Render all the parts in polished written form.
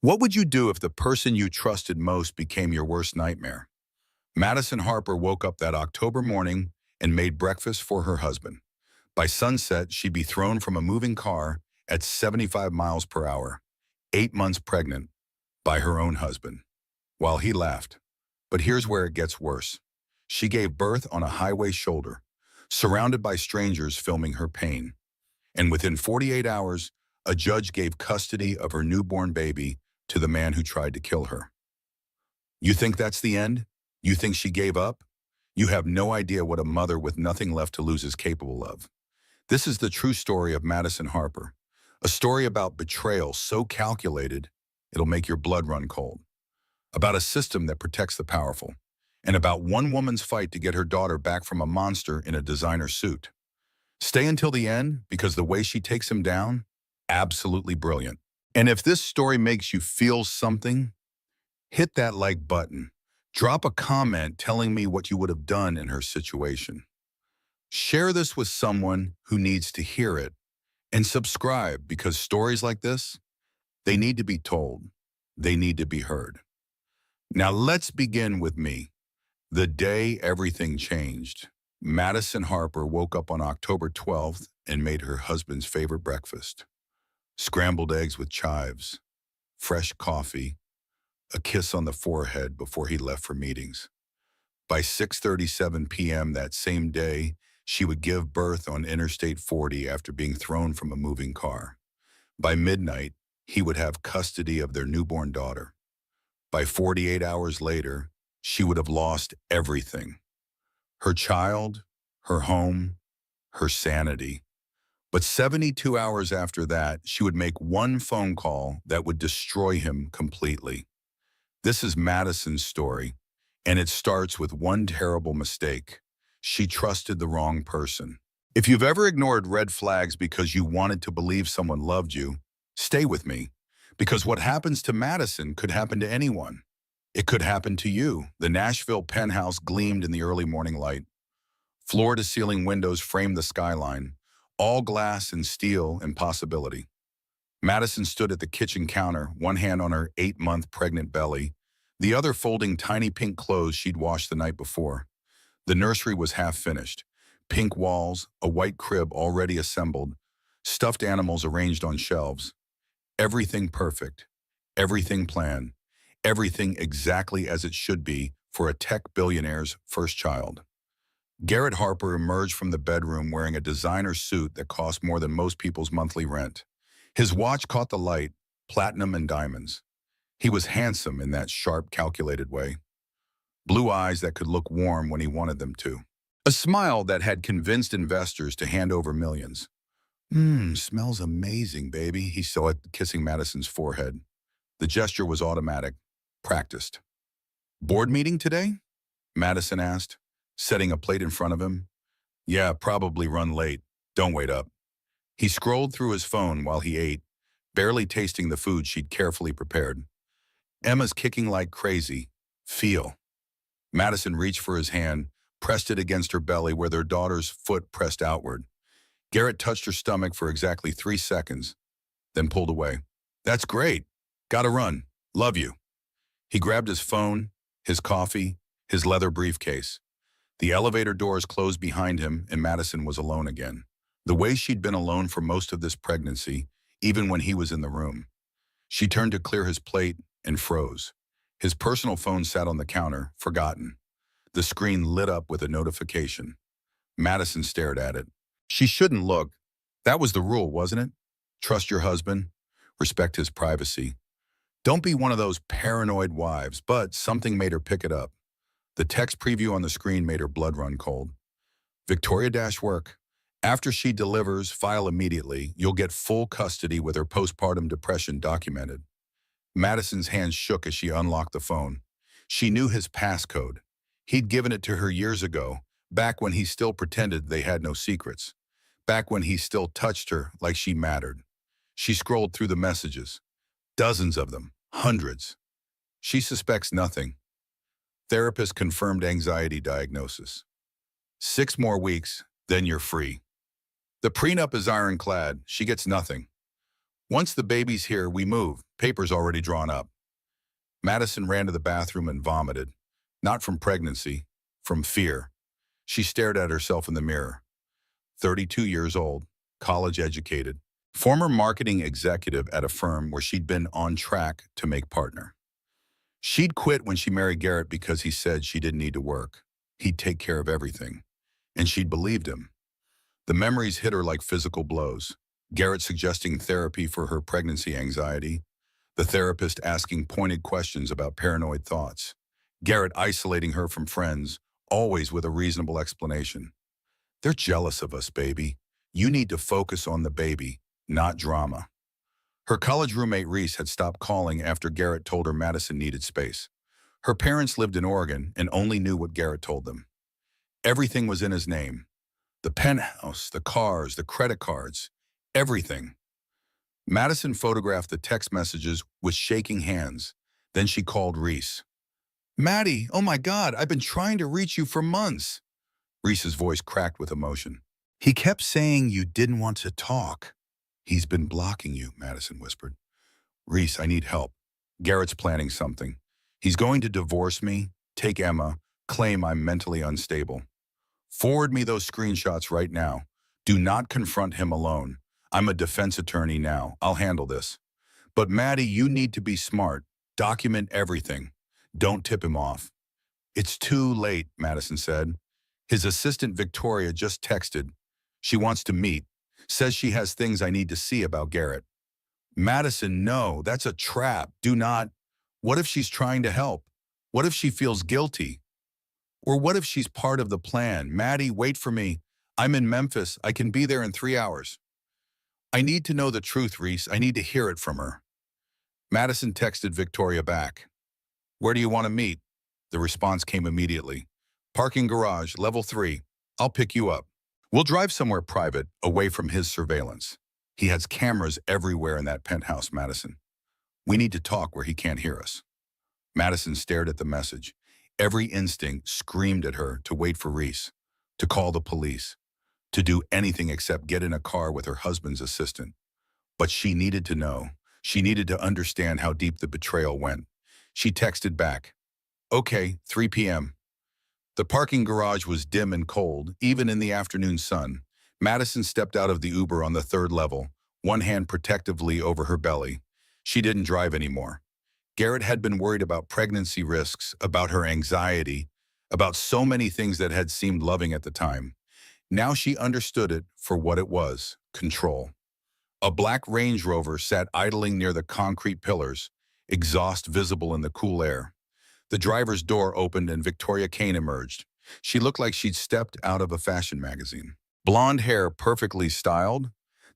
What would you do if the person you trusted most became your worst nightmare? Madison Harper woke up that October morning and made breakfast for her husband. By sunset, she'd be thrown from a moving car at 75 miles per hour, 8 months pregnant, by her own husband. While he laughed. But here's where it gets worse. She gave birth on a highway shoulder, surrounded by strangers filming her pain. And within 48 hours, a judge gave custody of her newborn baby to the man who tried to kill her. You think that's the end? You think she gave up? You have no idea what a mother with nothing left to lose is capable of. This is the true story of Madison Harper, a story about betrayal so calculated it'll make your blood run cold, about a system that protects the powerful, and about one woman's fight to get her daughter back from a monster in a designer suit. Stay until the end, because the way she takes him down, absolutely brilliant. And if this story makes you feel something, hit that like button. Drop a comment telling me what you would have done in her situation. Share this with someone who needs to hear it. And subscribe, because stories like this, they need to be told. They need to be heard. Now let's begin with me. The day everything changed. Madison Harper woke up on October 12th and made her husband's favorite breakfast. Scrambled eggs with chives, fresh coffee, a kiss on the forehead before he left for meetings. By 6:37 p.m. that same day, she would give birth on Interstate 40 after being thrown from a moving car. By midnight, he would have custody of their newborn daughter. By 48 hours later, she would have lost everything. Her child, her home, her sanity. But 72 hours after that, she would make one phone call that would destroy him completely. This is Madison's story, and it starts with one terrible mistake. She trusted the wrong person. If you've ever ignored red flags because you wanted to believe someone loved you, stay with me, because what happens to Madison could happen to anyone. It could happen to you. The Nashville penthouse gleamed in the early morning light. Floor-to-ceiling windows framed the skyline, all glass and steel and possibility. Madison stood at the kitchen counter, one hand on her 8-month pregnant belly, the other folding tiny pink clothes she'd washed the night before. The nursery was half finished. Pink walls, a white crib already assembled, stuffed animals arranged on shelves. Everything perfect, everything planned, everything exactly as it should be for a tech billionaire's first child. Garrett Harper emerged from the bedroom wearing a designer suit that cost more than most people's monthly rent. His watch caught the light, platinum and diamonds. He was handsome in that sharp, calculated way. Blue eyes that could look warm when he wanted them to. A smile that had convinced investors to hand over millions. Smells amazing, baby, he said, kissing Madison's forehead. The gesture was automatic, practiced. Board meeting today? Madison asked, setting a plate in front of him. Yeah, probably run late. Don't wait up. He scrolled through his phone while he ate, barely tasting the food she'd carefully prepared. Emma's kicking like crazy. Feel. Madison reached for his hand, pressed it against her belly where their daughter's foot pressed outward. Garrett touched her stomach for exactly 3 seconds, then pulled away. That's great. Gotta run. Love you. He grabbed his phone, his coffee, his leather briefcase. The elevator doors closed behind him, and Madison was alone again. The way she'd been alone for most of this pregnancy, even when he was in the room. She turned to clear his plate and froze. His personal phone sat on the counter, forgotten. The screen lit up with a notification. Madison stared at it. She shouldn't look. That was the rule, wasn't it? Trust your husband. Respect his privacy. Don't be one of those paranoid wives, but something made her pick it up. The text preview on the screen made her blood run cold. Victoria-work. After she delivers, file immediately. You'll get full custody with her postpartum depression documented. Madison's hands shook as she unlocked the phone. She knew his passcode. He'd given it to her years ago, back when he still pretended they had no secrets. Back when he still touched her like she mattered. She scrolled through the messages. Dozens of them. Hundreds. She suspects nothing. Therapist confirmed anxiety diagnosis. 6 more weeks, then you're free. The prenup is ironclad. She gets nothing. Once the baby's here, we move. Paper's already drawn up. Madison ran to the bathroom and vomited. Not from pregnancy, from fear. She stared at herself in the mirror. 32 years old, college educated, former marketing executive at a firm where she'd been on track to make partner. She'd quit when she married Garrett because he said she didn't need to work. He'd take care of everything. And she'd believed him. The memories hit her like physical blows. Garrett suggesting therapy for her pregnancy anxiety. The therapist asking pointed questions about paranoid thoughts. Garrett isolating her from friends, always with a reasonable explanation. They're jealous of us, baby. You need to focus on the baby, not drama. Her college roommate Reese had stopped calling after Garrett told her Madison needed space. Her parents lived in Oregon and only knew what Garrett told them. Everything was in his name. The penthouse, the cars, the credit cards, everything. Madison photographed the text messages with shaking hands. Then she called Reese. Maddie, oh my God, I've been trying to reach you for months. Reese's voice cracked with emotion. He kept saying you didn't want to talk. He's been blocking you, Madison whispered. Reese, I need help. Garrett's planning something. He's going to divorce me, take Emma, claim I'm mentally unstable. Forward me those screenshots right now. Do not confront him alone. I'm a defense attorney now. I'll handle this. But Maddie, you need to be smart. Document everything. Don't tip him off. It's too late, Madison said. His assistant Victoria just texted. She wants to meet. Says she has things I need to see about Garrett. Madison, no, that's a trap. Do not. What if she's trying to help? What if she feels guilty? Or what if she's part of the plan? Maddie, wait for me. I'm in Memphis. I can be there in 3 hours. I need to know the truth, Reese. I need to hear it from her. Madison texted Victoria back. Where do you want to meet? The response came immediately. Parking garage, level 3. I'll pick you up. We'll drive somewhere private, away from his surveillance. He has cameras everywhere in that penthouse, Madison. We need to talk where he can't hear us. Madison stared at the message. Every instinct screamed at her to wait for Reese, to call the police, to do anything except get in a car with her husband's assistant. But she needed to know. She needed to understand how deep the betrayal went. She texted back. Okay, 3 p.m. The parking garage was dim and cold, even in the afternoon sun. Madison stepped out of the Uber on the 3rd level, one hand protectively over her belly. She didn't drive anymore. Garrett had been worried about pregnancy risks, about her anxiety, about so many things that had seemed loving at the time. Now she understood it for what it was, control. A black Range Rover sat idling near the concrete pillars, exhaust visible in the cool air. The driver's door opened and Victoria Kane emerged. She looked like she'd stepped out of a fashion magazine. Blonde hair perfectly styled,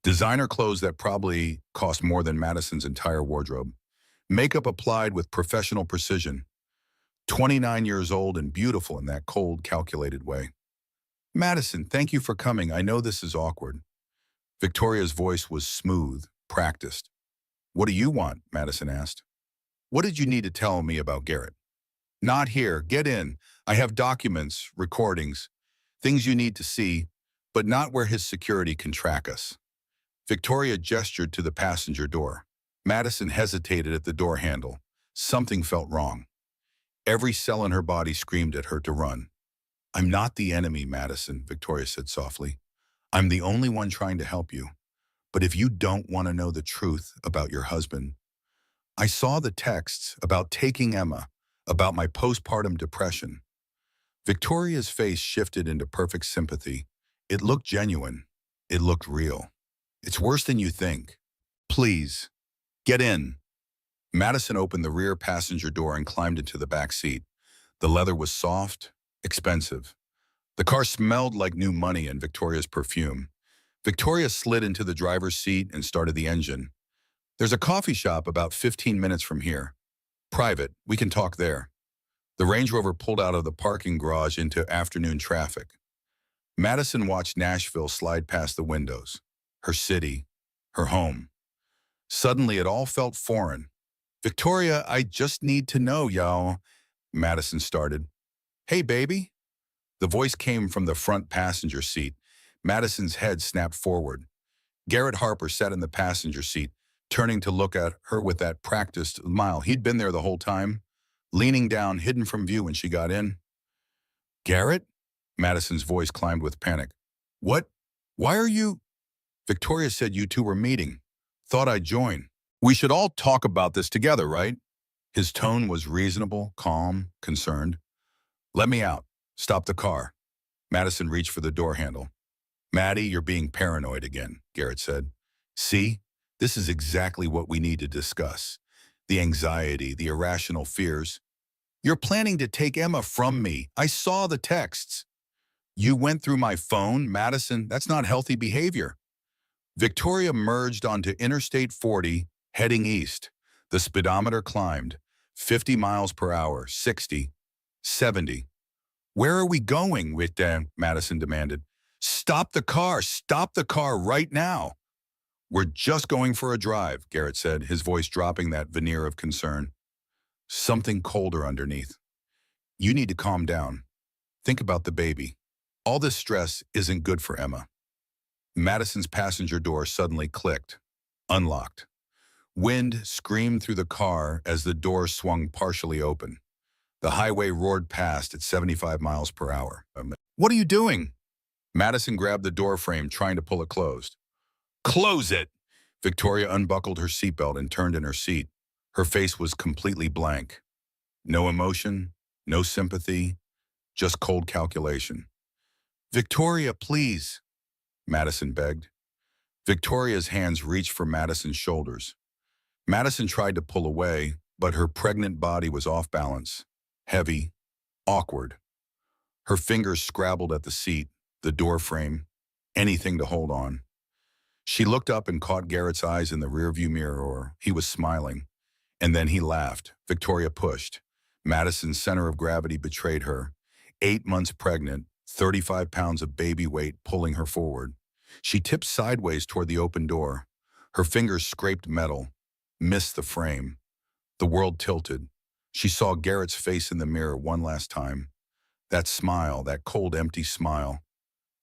designer clothes that probably cost more than Madison's entire wardrobe. Makeup applied with professional precision. 29 years old and beautiful in that cold, calculated way. Madison, thank you for coming. I know this is awkward. Victoria's voice was smooth, practiced. What do you want? Madison asked. What did you need to tell me about Garrett? Not here. Get in. I have documents, recordings, things you need to see, but not where his security can track us. Victoria gestured to the passenger door. Madison hesitated at the door handle. Something felt wrong. Every cell in her body screamed at her to run. I'm not the enemy, Madison, Victoria said softly. I'm the only one trying to help you. But if you don't want to know the truth about your husband, I saw the texts about taking Emma, about my postpartum depression. Victoria's face shifted into perfect sympathy. It looked genuine. It looked real. It's worse than you think. Please, get in. Madison opened the rear passenger door and climbed into the back seat. The leather was soft, expensive. The car smelled like new money and Victoria's perfume. Victoria slid into the driver's seat and started the engine. There's a coffee shop about 15 minutes from here. Private, we can talk there. The Range Rover pulled out of the parking garage into afternoon traffic. Madison watched Nashville slide past the windows. Her city, her home. Suddenly it all felt foreign. Victoria, I just need to know, y'all, Madison started. Hey, baby. The voice came from the front passenger seat. Madison's head snapped forward. Garrett Harper sat in the passenger seat, turning to look at her with that practiced smile. He'd been there the whole time, leaning down, hidden from view when she got in. Garrett? Madison's voice climbed with panic. What? Why are you? Victoria said you two were meeting. Thought I'd join. We should all talk about this together, right? His tone was reasonable, calm, concerned. Let me out. Stop the car. Madison reached for the door handle. Maddie, you're being paranoid again, Garrett said. See? This is exactly what we need to discuss. The anxiety, the irrational fears. You're planning to take Emma from me. I saw the texts. You went through my phone, Madison. That's not healthy behavior. Victoria merged onto Interstate 40, heading east. The speedometer climbed. 50 miles per hour, 60, 70. Where are we going with them? Madison demanded. Stop the car right now. We're just going for a drive, Garrett said, his voice dropping that veneer of concern. Something colder underneath. You need to calm down. Think about the baby. All this stress isn't good for Emma. Madison's passenger door suddenly clicked, unlocked. Wind screamed through the car as the door swung partially open. The highway roared past at 75 miles per hour. What are you doing? Madison grabbed the door frame, trying to pull it closed. Close it! Victoria unbuckled her seatbelt and turned in her seat. Her face was completely blank. No emotion, no sympathy, just cold calculation. Victoria, please, Madison begged. Victoria's hands reached for Madison's shoulders. Madison tried to pull away, but her pregnant body was off balance, heavy, awkward. Her fingers scrabbled at the seat, the door frame, anything to hold on. She looked up and caught Garrett's eyes in the rearview mirror. He was smiling, and then he laughed. Victoria pushed. Madison's center of gravity betrayed her. 8 months pregnant, 35 pounds of baby weight pulling her forward. She tipped sideways toward the open door. Her fingers scraped metal, missed the frame. The world tilted. She saw Garrett's face in the mirror one last time. That smile, that cold, empty smile.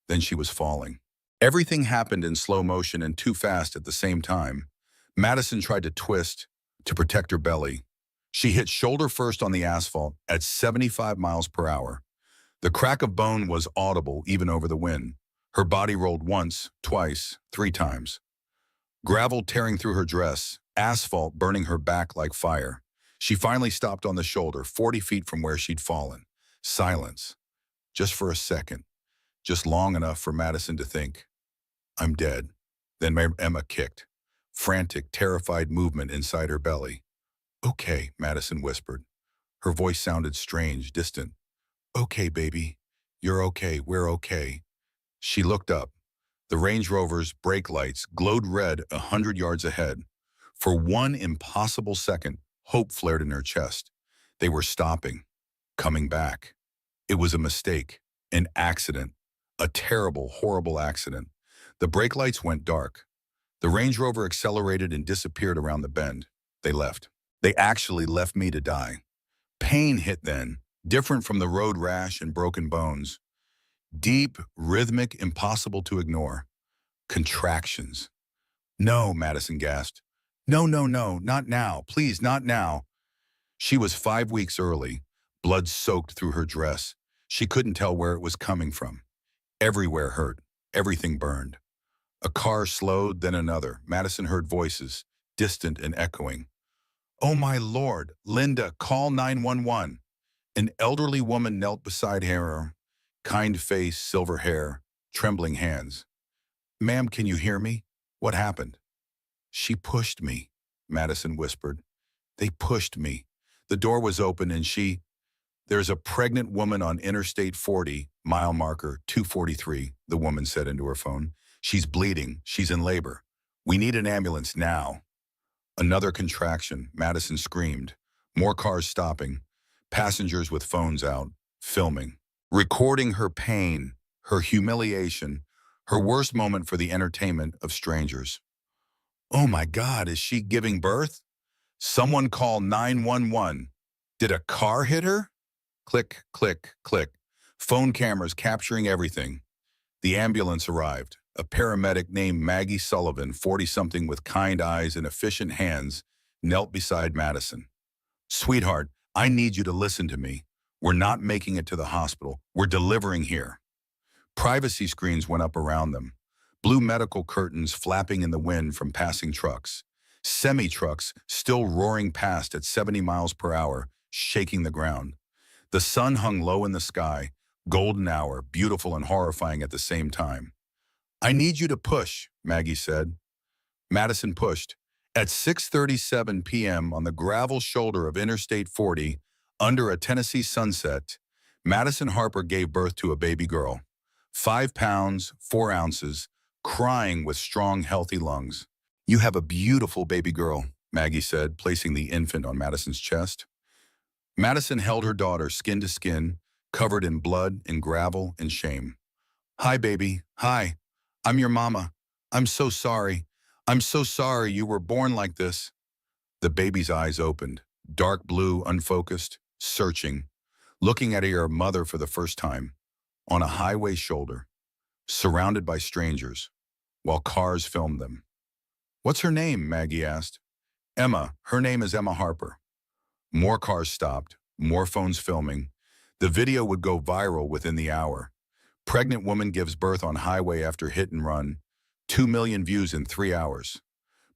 Then she was falling. Everything happened in slow motion and too fast at the same time. Madison tried to twist to protect her belly. She hit shoulder first on the asphalt at 75 miles per hour. The crack of bone was audible even over the wind. Her body rolled once, twice, 3 times. Gravel tearing through her dress, asphalt burning her back like fire. She finally stopped on the shoulder, 40 feet from where she'd fallen. Silence. Just for a second. Just long enough for Madison to think, I'm dead. Then Emma kicked. Frantic, terrified movement inside her belly. Okay, Madison whispered. Her voice sounded strange, distant. Okay, baby. You're okay. We're okay. She looked up. The Range Rover's brake lights glowed red 100 yards ahead. For one impossible second, hope flared in her chest. They were stopping, coming back. It was a mistake, an accident, a terrible, horrible accident. The brake lights went dark. The Range Rover accelerated and disappeared around the bend. They left. They actually left me to die. Pain hit then, different from the road rash and broken bones. Deep, rhythmic, impossible to ignore. Contractions. No, Madison gasped. No, not now. Please, not now. She was 5 weeks early, blood soaked through her dress. She couldn't tell where it was coming from. Everywhere hurt. Everything burned. A car slowed, then another. Madison heard voices, distant and echoing. Oh my Lord, Linda, call 911. An elderly woman knelt beside her, kind face, silver hair, trembling hands. Ma'am, can you hear me? What happened? She pushed me, Madison whispered. They pushed me. The door was open and There's a pregnant woman on Interstate 40, mile marker 243, the woman said into her phone. She's bleeding. She's in labor. We need an ambulance now. Another contraction, Madison screamed. More cars stopping. Passengers with phones out, filming. Recording her pain, her humiliation, her worst moment for the entertainment of strangers. Oh my God, is she giving birth? Someone call 911. Did a car hit her? Click, click, click. Phone cameras capturing everything. The ambulance arrived. a paramedic named Maggie Sullivan, 40-something with kind eyes and efficient hands, knelt beside Madison. "Sweetheart, I need you to listen to me. We're not making it to the hospital. We're delivering here." Privacy screens went up around them, blue medical curtains flapping in the wind from passing trucks. Semi-trucks still roaring past at 70 miles per hour, shaking the ground. The sun hung low in the sky, golden hour, beautiful and horrifying at the same time. "I need you to push," Maggie said. Madison pushed. At 6:37 p.m. on the gravel shoulder of Interstate 40, under a Tennessee sunset, Madison Harper gave birth to a baby girl. 5 pounds, 4 ounces, crying with strong, healthy lungs. "You have a beautiful baby girl," Maggie said, placing the infant on Madison's chest. Madison held her daughter skin to skin, covered in blood and gravel and shame. "Hi, baby. Hi. I'm your mama. I'm so sorry. I'm so sorry you were born like this." The baby's eyes opened, dark blue, unfocused, searching, looking at her mother for the first time, on a highway shoulder, surrounded by strangers, while cars filmed them. "What's her name?" Maggie asked. "Emma. Her name is Emma Harper." More cars stopped, more phones filming. The video would go viral within the hour. Pregnant woman gives birth on highway after hit and run. 2 million views in 3 hours.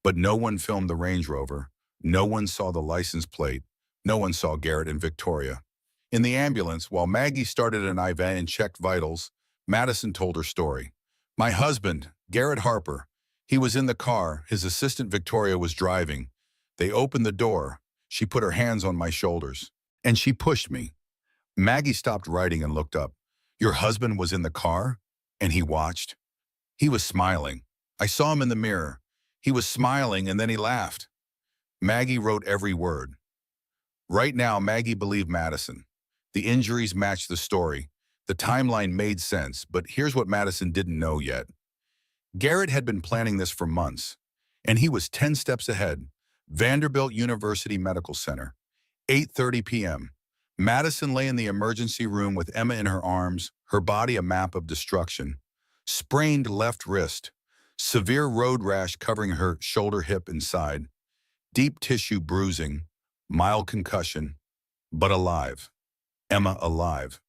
But no one filmed the Range Rover. No one saw the license plate. No one saw Garrett and Victoria. In the ambulance, while Maggie started an IV and checked vitals, Madison told her story. "My husband, Garrett Harper, he was in the car. His assistant Victoria was driving. They opened the door. She put her hands on my shoulders. And she pushed me." Maggie stopped writing and looked up. "Your husband was in the car? And he watched?" "He was smiling. I saw him in the mirror. He was smiling and then he laughed." Maggie wrote every word. Right now, Maggie believed Madison. The injuries matched the story. The timeline made sense, but here's what Madison didn't know yet. Garrett had been planning this for months, and he was 10 steps ahead. Vanderbilt University Medical Center, 8:30 p.m. Madison lay in the emergency room with Emma in her arms, her body a map of destruction. Sprained left wrist, severe road rash covering her shoulder, hip, and side, deep tissue bruising, mild concussion, but alive. Emma alive.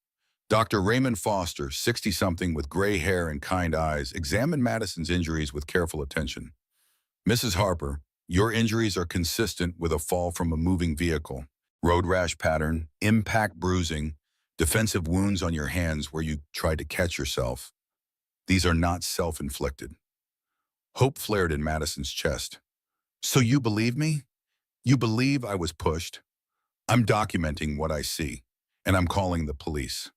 Dr. Raymond Foster, 60-something with gray hair and kind eyes, examined Madison's injuries with careful attention. "Mrs. Harper, your injuries are consistent with a fall from a moving vehicle. Road rash pattern, impact bruising, defensive wounds on your hands where you tried to catch yourself. These are not self-inflicted." Hope flared in Madison's chest. "So you believe me? You believe I was pushed? I'm documenting what I see, and I'm calling the police."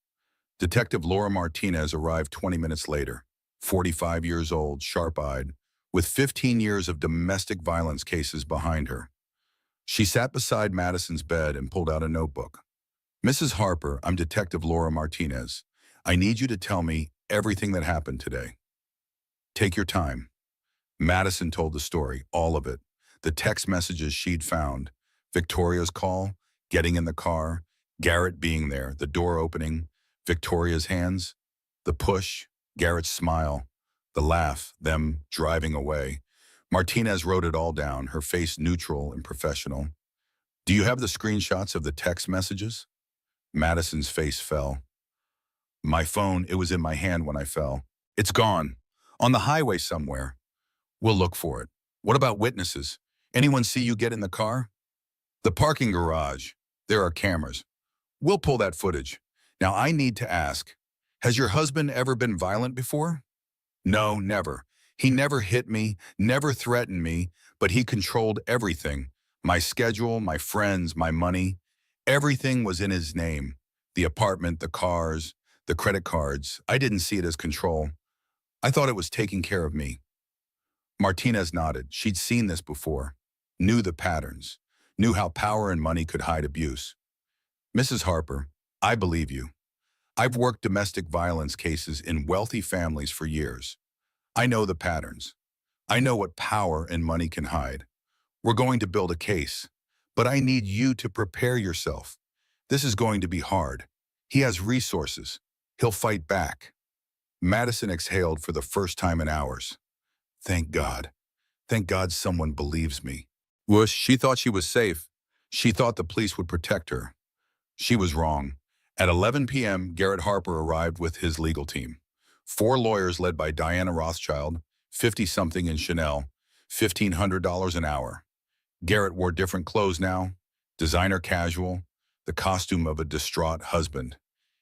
Detective Laura Martinez arrived 20 minutes later, 45 years old, sharp-eyed, with 15 years of domestic violence cases behind her. She sat beside Madison's bed and pulled out a notebook. "Mrs. Harper, I'm Detective Laura Martinez. I need you to tell me everything that happened today." "Take your time." Madison told the story, all of it. The text messages she'd found, Victoria's call, getting in the car, Garrett being there, the door opening, Victoria's hands, the push, Garrett's smile, the laugh, them driving away. Martinez wrote it all down, her face neutral and professional. "Do you have the screenshots of the text messages?" Madison's face fell. "My phone, it was in my hand when I fell. It's gone. On the highway somewhere. We'll look for it. What about witnesses? Anyone see you get in the car?" "The parking garage. There are cameras. We'll pull that footage. Now I need to ask, has your husband ever been violent before?" "No, never. He never hit me, never threatened me, but he controlled everything. My schedule, my friends, my money. Everything was in his name. The apartment, the cars, the credit cards. I didn't see it as control. I thought it was taking care of me." Martinez nodded. She'd seen this before, knew the patterns, knew how power and money could hide abuse. "Mrs. Harper, I believe you. I've worked domestic violence cases in wealthy families for years. I know the patterns. I know what power and money can hide. We're going to build a case, but I need you to prepare yourself. This is going to be hard. He has resources. He'll fight back." Madison exhaled for the first time in hours. Thank God. Thank God someone believes me. Whoosh, she thought she was safe. She thought the police would protect her. She was wrong. At 11 p.m., Garrett Harper arrived with his legal team. 4 lawyers led by Diana Rothschild, 50-something in Chanel, $1,500 an hour. Garrett wore different clothes now, designer casual, the costume of a distraught husband.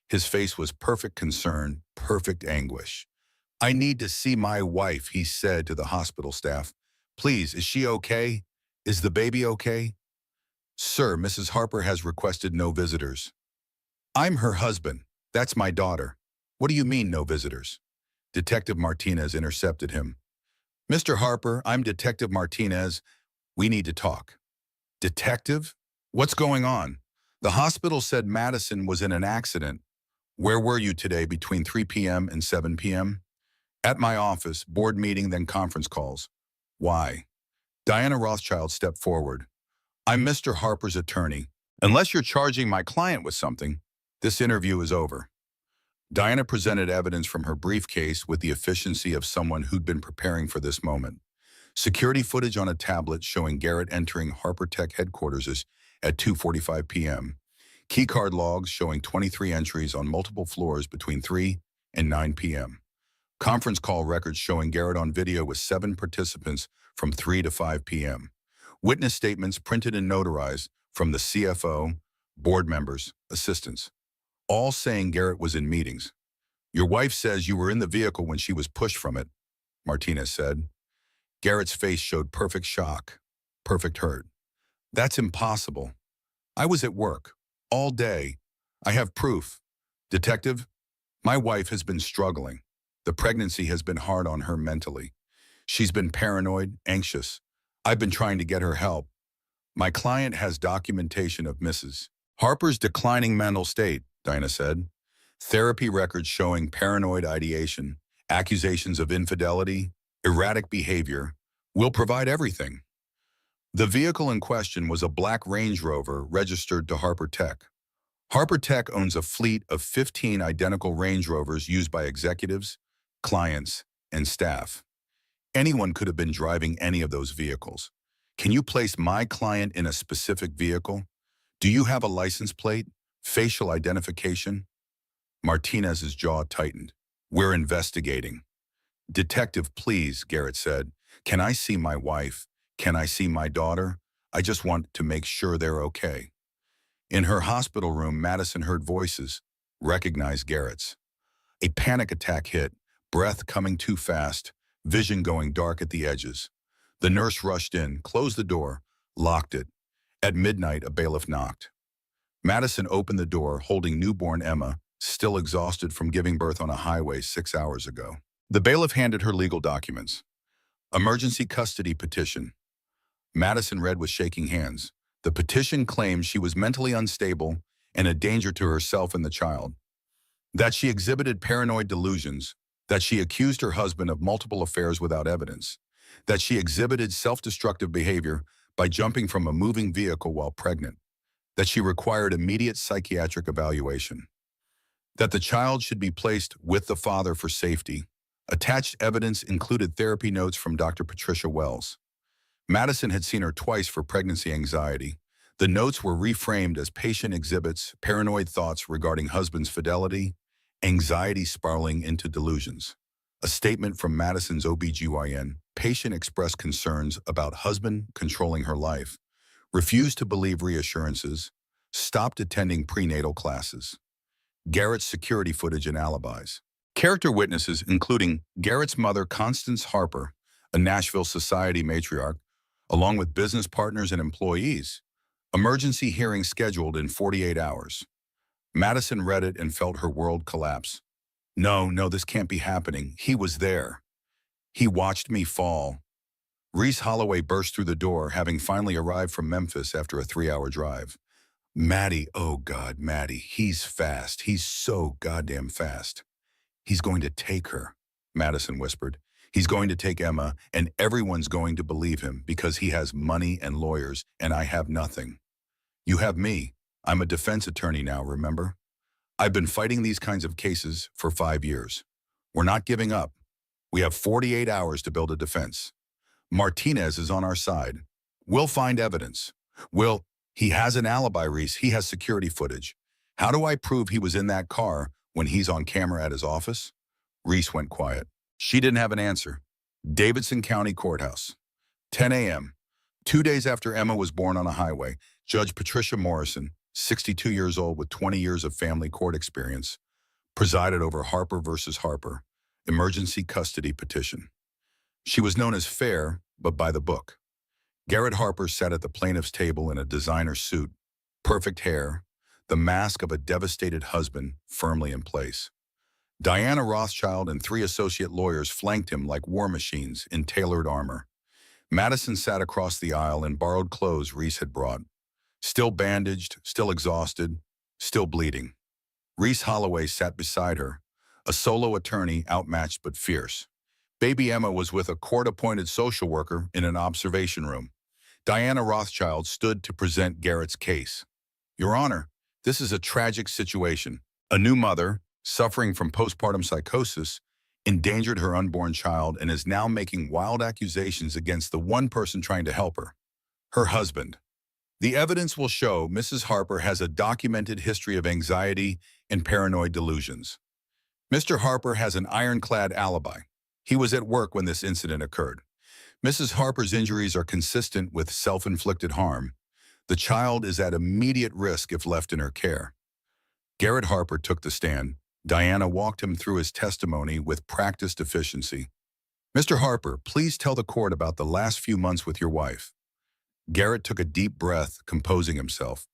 His face was perfect concern, perfect anguish. I need to see my wife, he said to the hospital staff. Please, is she okay? Is the baby okay? Sir, Mrs. Harper has requested no visitors. I'm her husband. That's my daughter. What do you mean, no visitors? Detective Martinez intercepted him. Mr. Harper, I'm Detective Martinez. We need to talk. Detective? What's going on? The hospital said Madison was in an accident. Where were you today between 3 p.m. and 7 p.m.? At my office, board meeting, then conference calls. Why? Diana Rothschild stepped forward. I'm Mr. Harper's attorney. Unless you're charging my client with something, this interview is over. Diana presented evidence from her briefcase with the efficiency of someone who'd been preparing for this moment. Security footage on a tablet showing Garrett entering Harper Tech headquarters at 2:45 p.m. Keycard logs showing 23 entries on multiple floors between 3 and 9 p.m. Conference call records showing Garrett on video with 7 participants from 3 to 5 p.m. Witness statements printed and notarized from the CFO, board members, assistants, all saying Garrett was in meetings. Your wife says you were in the vehicle when she was pushed from it, Martinez said. Garrett's face showed perfect shock, perfect hurt. That's impossible. I was at work, all day. I have proof. Detective, my wife has been struggling. The pregnancy has been hard on her mentally. She's been paranoid, anxious. I've been trying to get her help. My client has documentation of Mrs. Harper's declining mental state, Dinah said. Therapy records showing paranoid ideation, accusations of infidelity, erratic behavior. We'll provide everything. The vehicle in question was a black Range Rover registered to Harper Tech. Harper Tech owns a fleet of 15 identical Range Rovers used by executives, clients, and staff. Anyone could have been driving any of those vehicles. Can you place my client in a specific vehicle? Do you have a license plate? Facial identification? Martinez's jaw tightened. We're investigating. Detective, please, Garrett said. Can I see my wife? Can I see my daughter? I just want to make sure they're okay. In her hospital room, Madison heard voices, recognized Garrett's. A panic attack hit, breath coming too fast, vision going dark at the edges. The nurse rushed in, closed the door, locked it. At midnight, a bailiff knocked. Madison opened the door, holding newborn Emma, still exhausted from giving birth on a highway 6 hours ago. The bailiff handed her legal documents. Emergency custody petition. Madison read with shaking hands. The petition claimed she was mentally unstable and a danger to herself and the child. That she exhibited paranoid delusions. That she accused her husband of multiple affairs without evidence. That she exhibited self-destructive behavior by jumping from a moving vehicle while pregnant. That she required immediate psychiatric evaluation. That the child should be placed with the father for safety. Attached evidence included therapy notes from Dr. Patricia Wells. Madison had seen her twice for pregnancy anxiety. The notes were reframed as patient exhibits paranoid thoughts regarding husband's fidelity, anxiety spiraling into delusions. A statement from Madison's OBGYN, patient expressed concerns about husband controlling her life, refused to believe reassurances, stopped attending prenatal classes. Garrett's security footage and alibis. Character witnesses including Garrett's mother, Constance Harper, a Nashville society matriarch, along with business partners and employees. Emergency hearing scheduled in 48 hours. Madison read it and felt her world collapse. No, this can't be happening. He was there. He watched me fall. Reese Holloway burst through the door, having finally arrived from Memphis after a 3-hour drive. Maddie, oh God, Maddie, he's fast. He's so goddamn fast. He's going to take her, Madison whispered. He's going to take Emma, and everyone's going to believe him because he has money and lawyers, and I have nothing. You have me. I'm a defense attorney now, remember? I've been fighting these kinds of cases for 5 years. We're not giving up. We have 48 hours to build a defense. Martinez is on our side. We'll find evidence. He has an alibi, Reese. He has security footage. How do I prove he was in that car when he's on camera at his office? Reese went quiet. She didn't have an answer. Davidson County Courthouse. 10 a.m. 2 days after Emma was born on a highway, Judge Patricia Morrison, 62 years old with 20 years of family court experience, presided over Harper versus Harper, emergency custody petition. She was known as fair, but by the book. Garrett Harper sat at the plaintiff's table in a designer suit, perfect hair, the mask of a devastated husband firmly in place. Diana Rothschild and 3 associate lawyers flanked him like war machines in tailored armor. Madison sat across the aisle in borrowed clothes Reese had brought. Still bandaged, still exhausted, still bleeding. Reese Holloway sat beside her, a solo attorney outmatched but fierce. Baby Emma was with a court-appointed social worker in an observation room. Diana Rothschild stood to present Garrett's case. Your Honor, this is a tragic situation. A new mother, suffering from postpartum psychosis, endangered her unborn child and is now making wild accusations against the one person trying to help her husband. The evidence will show Mrs. Harper has a documented history of anxiety and paranoid delusions. Mr. Harper has an ironclad alibi. He was at work when this incident occurred. Mrs. Harper's injuries are consistent with self-inflicted harm. The child is at immediate risk if left in her care. Garrett Harper took the stand. Diana walked him through his testimony with practiced efficiency. Mr. Harper, please tell the court about the last few months with your wife. Garrett took a deep breath, composing himself.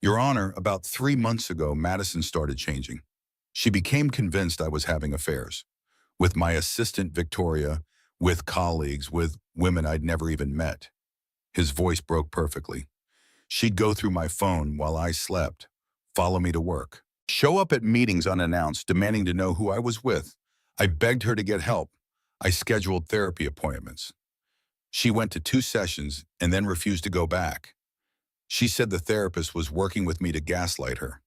Your Honor, about 3 months ago, Madison started changing. She became convinced I was having affairs. With my assistant, Victoria, with colleagues, with women I'd never even met. His voice broke perfectly. She'd go through my phone while I slept, follow me to work, show up at meetings unannounced, demanding to know who I was with. I begged her to get help. I scheduled therapy appointments. She went to 2 sessions and then refused to go back. She said the therapist was working with me to gaslight her.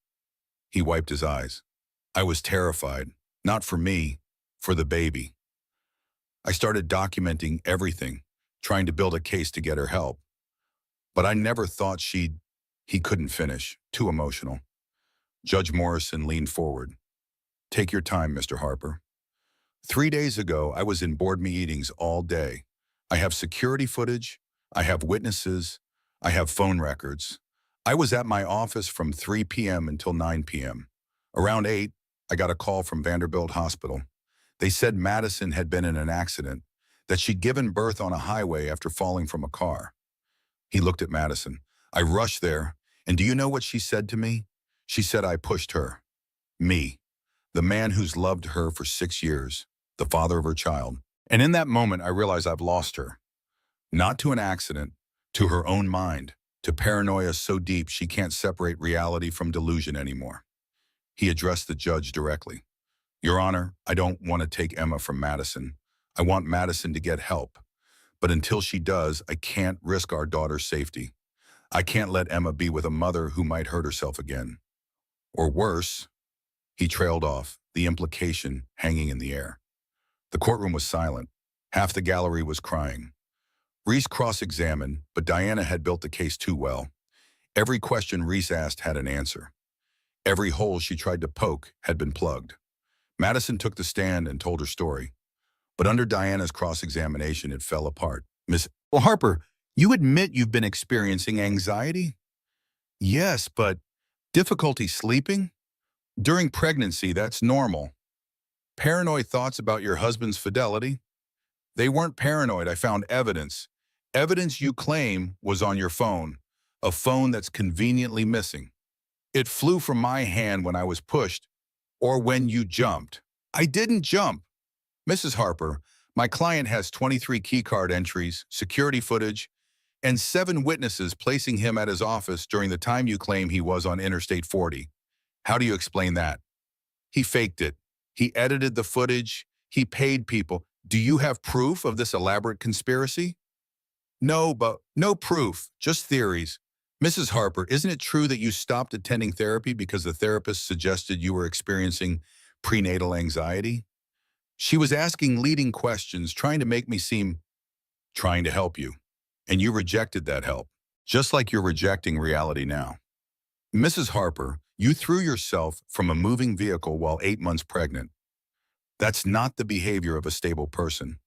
He wiped his eyes. I was terrified, not for me, for the baby. I started documenting everything, trying to build a case to get her help. But I never thought he couldn't finish, too emotional. Judge Morrison leaned forward. Take your time, Mr. Harper. 3 days ago, I was in board meetings all day. I have security footage, I have witnesses, I have phone records. I was at my office from 3 p.m. until 9 p.m. Around 8, I got a call from Vanderbilt Hospital. They said Madison had been in an accident, that she'd given birth on a highway after falling from a car. He looked at Madison. I rushed there, and do you know what she said to me? She said I pushed her. Me, the man who's loved her for 6 years, the father of her child. And in that moment, I realized I've lost her. Not to an accident, to her own mind, to paranoia so deep she can't separate reality from delusion anymore. He addressed the judge directly. Your Honor, I don't want to take Emma from Madison. I want Madison to get help. But until she does, I can't risk our daughter's safety. I can't let Emma be with a mother who might hurt herself again. Or worse, he trailed off, the implication hanging in the air. The courtroom was silent. Half the gallery was crying. Reese cross-examined, but Diana had built the case too well. Every question Reese asked had an answer. Every hole she tried to poke had been plugged. Madison took the stand and told her story. But under Diana's cross-examination, it fell apart. Well, Harper, you admit you've been experiencing anxiety? Yes, but difficulty sleeping? During pregnancy, that's normal. Paranoid thoughts about your husband's fidelity? They weren't paranoid. I found evidence. Evidence you claim was on your phone, a phone that's conveniently missing. It flew from my hand when I was pushed, or when you jumped. I didn't jump. Mrs. Harper, my client has 23 keycard entries, security footage, and 7 witnesses placing him at his office during the time you claim he was on Interstate 40. How do you explain that? He faked it. He edited the footage. He paid people. Do you have proof of this elaborate conspiracy? No, but no proof, just theories. Mrs. Harper, isn't it true that you stopped attending therapy because the therapist suggested you were experiencing prenatal anxiety? She was asking leading questions, trying to make me seem trying to help you. And you rejected that help, just like you're rejecting reality now. Mrs. Harper, you threw yourself from a moving vehicle while 8 months pregnant. That's not the behavior of a stable person.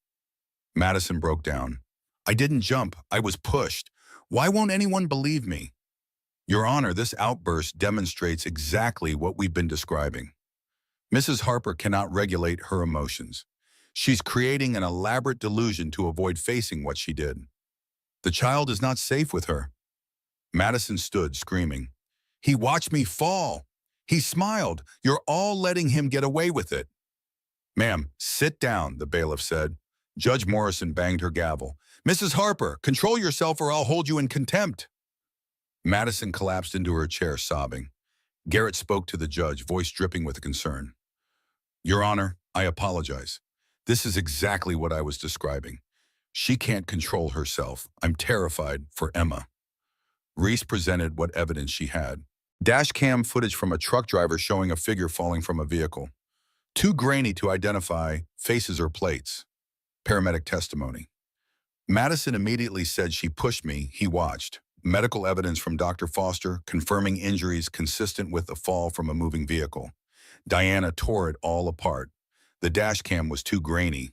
Madison broke down. I didn't jump. I was pushed. Why won't anyone believe me? Your Honor, this outburst demonstrates exactly what we've been describing. Mrs. Harper cannot regulate her emotions. She's creating an elaborate delusion to avoid facing what she did. The child is not safe with her. Madison stood, screaming. He watched me fall. He smiled. You're all letting him get away with it. Ma'am, sit down, the bailiff said. Judge Morrison banged her gavel. Mrs. Harper, control yourself or I'll hold you in contempt. Madison collapsed into her chair, sobbing. Garrett spoke to the judge, voice dripping with concern. Your Honor, I apologize. This is exactly what I was describing. She can't control herself. I'm terrified for Emma. Reese presented what evidence she had. Dash cam footage from a truck driver showing a figure falling from a vehicle. Too grainy to identify faces or plates. Paramedic testimony. Madison immediately said she pushed me, he watched. Medical evidence from Dr. Foster confirming injuries consistent with a fall from a moving vehicle. Diana tore it all apart. The dash cam was too grainy.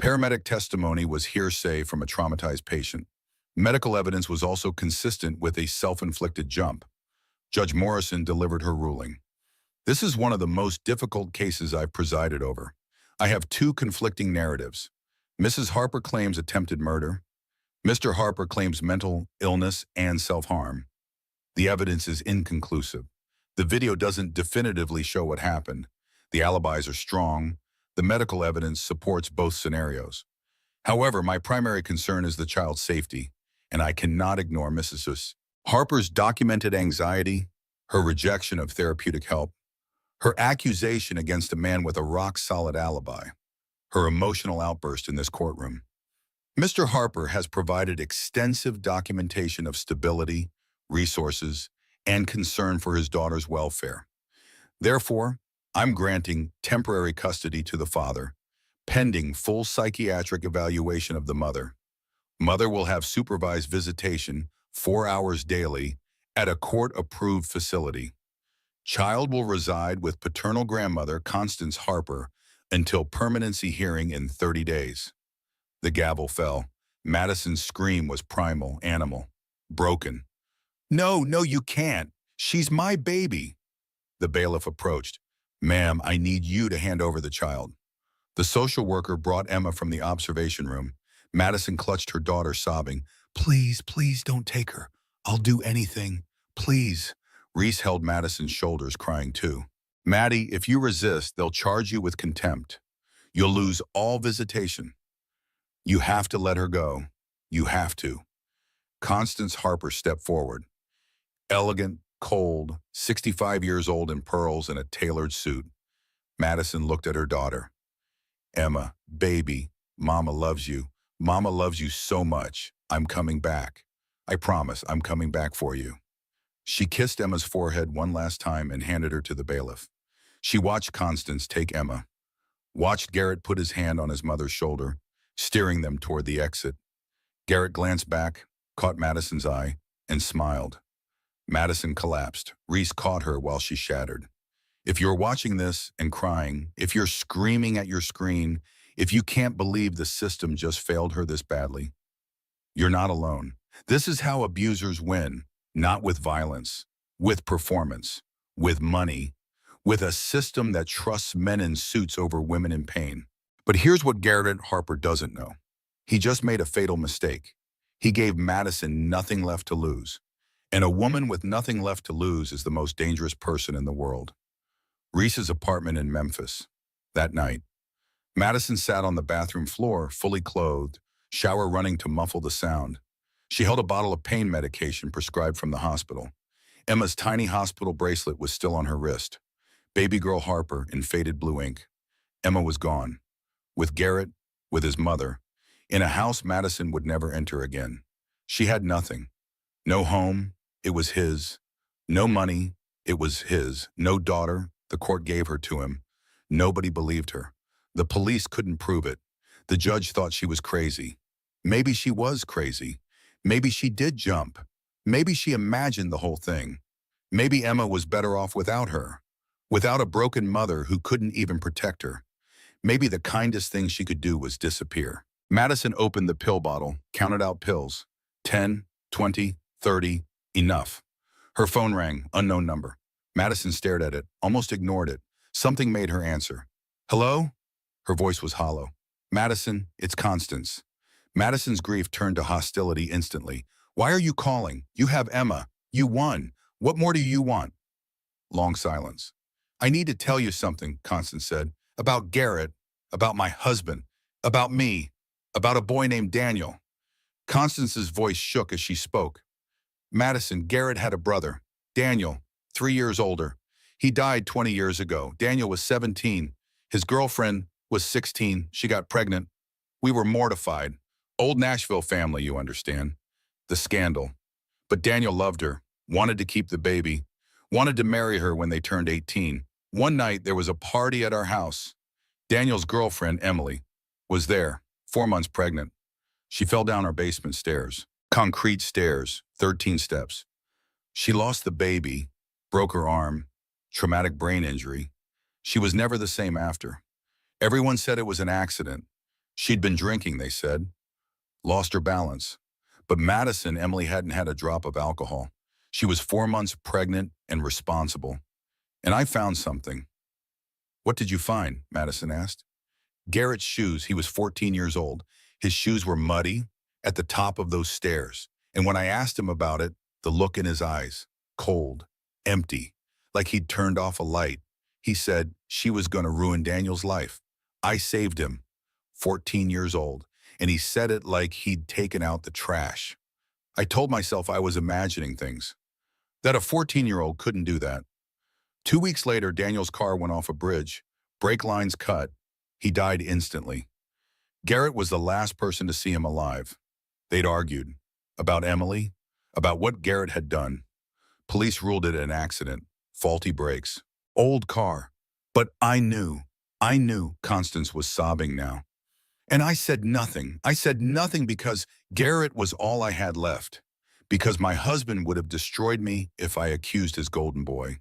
Paramedic testimony was hearsay from a traumatized patient. Medical evidence was also consistent with a self-inflicted jump. Judge Morrison delivered her ruling. This is one of the most difficult cases I've presided over. I have two conflicting narratives. Mrs. Harper claims attempted murder. Mr. Harper claims mental illness and self-harm. The evidence is inconclusive. The video doesn't definitively show what happened. The alibis are strong. The medical evidence supports both scenarios. However, my primary concern is the child's safety, and I cannot ignore Mrs. Harper's documented anxiety, her rejection of therapeutic help, her accusation against a man with a rock-solid alibi, her emotional outburst in this courtroom. Mr. Harper has provided extensive documentation of stability, resources, and concern for his daughter's welfare. Therefore, I'm granting temporary custody to the father, pending full psychiatric evaluation of the mother. Mother will have supervised visitation 4 hours daily at a court-approved facility. Child will reside with paternal grandmother Constance Harper until permanency hearing in 30 days. The gavel fell. Madison's scream was primal, animal, broken. No, you can't. She's my baby. The bailiff approached. Ma'am, I need you to hand over the child. The social worker brought Emma from the observation room. Madison clutched her daughter, sobbing. Please don't take her. I'll do anything. Please. Reese held Madison's shoulders, crying too. Maddie, if you resist, they'll charge you with contempt. You'll lose all visitation. You have to let her go. You have to. Constance Harper stepped forward. Elegant, cold, 65 years old in pearls and a tailored suit. Madison looked at her daughter. Emma, baby, Mama loves you. Mama loves you so much. I'm coming back. I promise I'm coming back for you. She kissed Emma's forehead one last time and handed her to the bailiff. She watched Constance take Emma, watched Garrett put his hand on his mother's shoulder, steering them toward the exit. Garrett glanced back, caught Madison's eye, and smiled. Madison collapsed. Reese caught her while she shattered. If you're watching this and crying, if you're screaming at your screen, if you can't believe the system just failed her this badly, you're not alone. This is how abusers win, not with violence, with performance, with money, with a system that trusts men in suits over women in pain. But here's what Garrett Harper doesn't know. He just made a fatal mistake. He gave Madison nothing left to lose. And a woman with nothing left to lose is the most dangerous person in the world. Reese's apartment in Memphis. That night, Madison sat on the bathroom floor, fully clothed, shower running to muffle the sound. She held a bottle of pain medication prescribed from the hospital. Emma's tiny hospital bracelet was still on her wrist. Baby girl Harper in faded blue ink. Emma was gone. With Garrett, with his mother, in a house Madison would never enter again. She had nothing. No home, it was his. No money, it was his. No daughter, the court gave her to him. Nobody believed her. The police couldn't prove it. The judge thought she was crazy. Maybe she was crazy. Maybe she did jump. Maybe she imagined the whole thing. Maybe Emma was better off without her, without a broken mother who couldn't even protect her. Maybe the kindest thing she could do was disappear. Madison opened the pill bottle, counted out pills. 10, 20, 30, enough. Her phone rang, unknown number. Madison stared at it, almost ignored it. Something made her answer. Hello? Her voice was hollow. Madison, it's Constance. Madison's grief turned to hostility instantly. Why are you calling? You have Emma. You won. What more do you want? Long silence. I need to tell you something, Constance said. About Garrett, about my husband, about me, about a boy named Daniel. Constance's voice shook as she spoke. Madison, Garrett had a brother, Daniel, 3 years older. He died 20 years ago. Daniel was 17. His girlfriend was 16. She got pregnant. We were mortified. Old Nashville family, you understand. The scandal. But Daniel loved her, wanted to keep the baby, wanted to marry her when they turned 18. One night, there was a party at our house. Daniel's girlfriend, Emily, was there, 4 months pregnant. She fell down our basement stairs. Concrete stairs, 13 steps. She lost the baby, broke her arm, traumatic brain injury. She was never the same after. Everyone said it was an accident. She'd been drinking, they said. Lost her balance. But Madison, Emily hadn't had a drop of alcohol. She was 4 months pregnant and responsible. And I found something. What did you find? Madison asked. Garrett's shoes. He was 14 years old. His shoes were muddy at the top of those stairs. And when I asked him about it, the look in his eyes, cold, empty, like he'd turned off a light. He said she was going to ruin Daniel's life. I saved him, 14 years old, and he said it like he'd taken out the trash. I told myself I was imagining things, that a 14-year-old couldn't do that. 2 weeks later, Daniel's car went off a bridge, brake lines cut. He died instantly. Garrett was the last person to see him alive. They'd argued about Emily, about what Garrett had done. Police ruled it an accident, faulty brakes, old car. But I knew, Constance was sobbing now. And I said nothing. I said nothing because Garrett was all I had left, because my husband would have destroyed me if I accused his golden boy,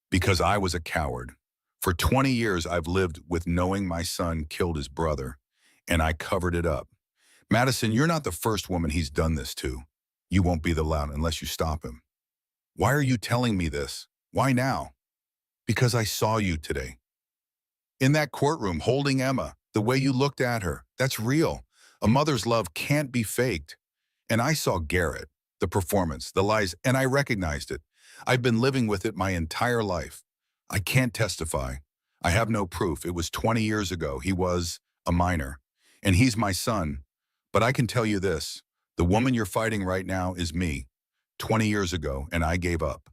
because I was a coward. For 20 years, I've lived with knowing my son killed his brother, and I covered it up. Madison, you're not the first woman he's done this to. You won't be the last unless you stop him. Why are you telling me this? Why now? Because I saw you today. In that courtroom, holding Emma, the way you looked at her, that's real. A mother's love can't be faked. And I saw Garrett, the performance, the lies, and I recognized it. I've been living with it my entire life. I can't testify. I have no proof. It was 20 years ago. He was a minor, and he's my son. But I can tell you this, the woman you're fighting right now is me. 20 years ago, and I gave up.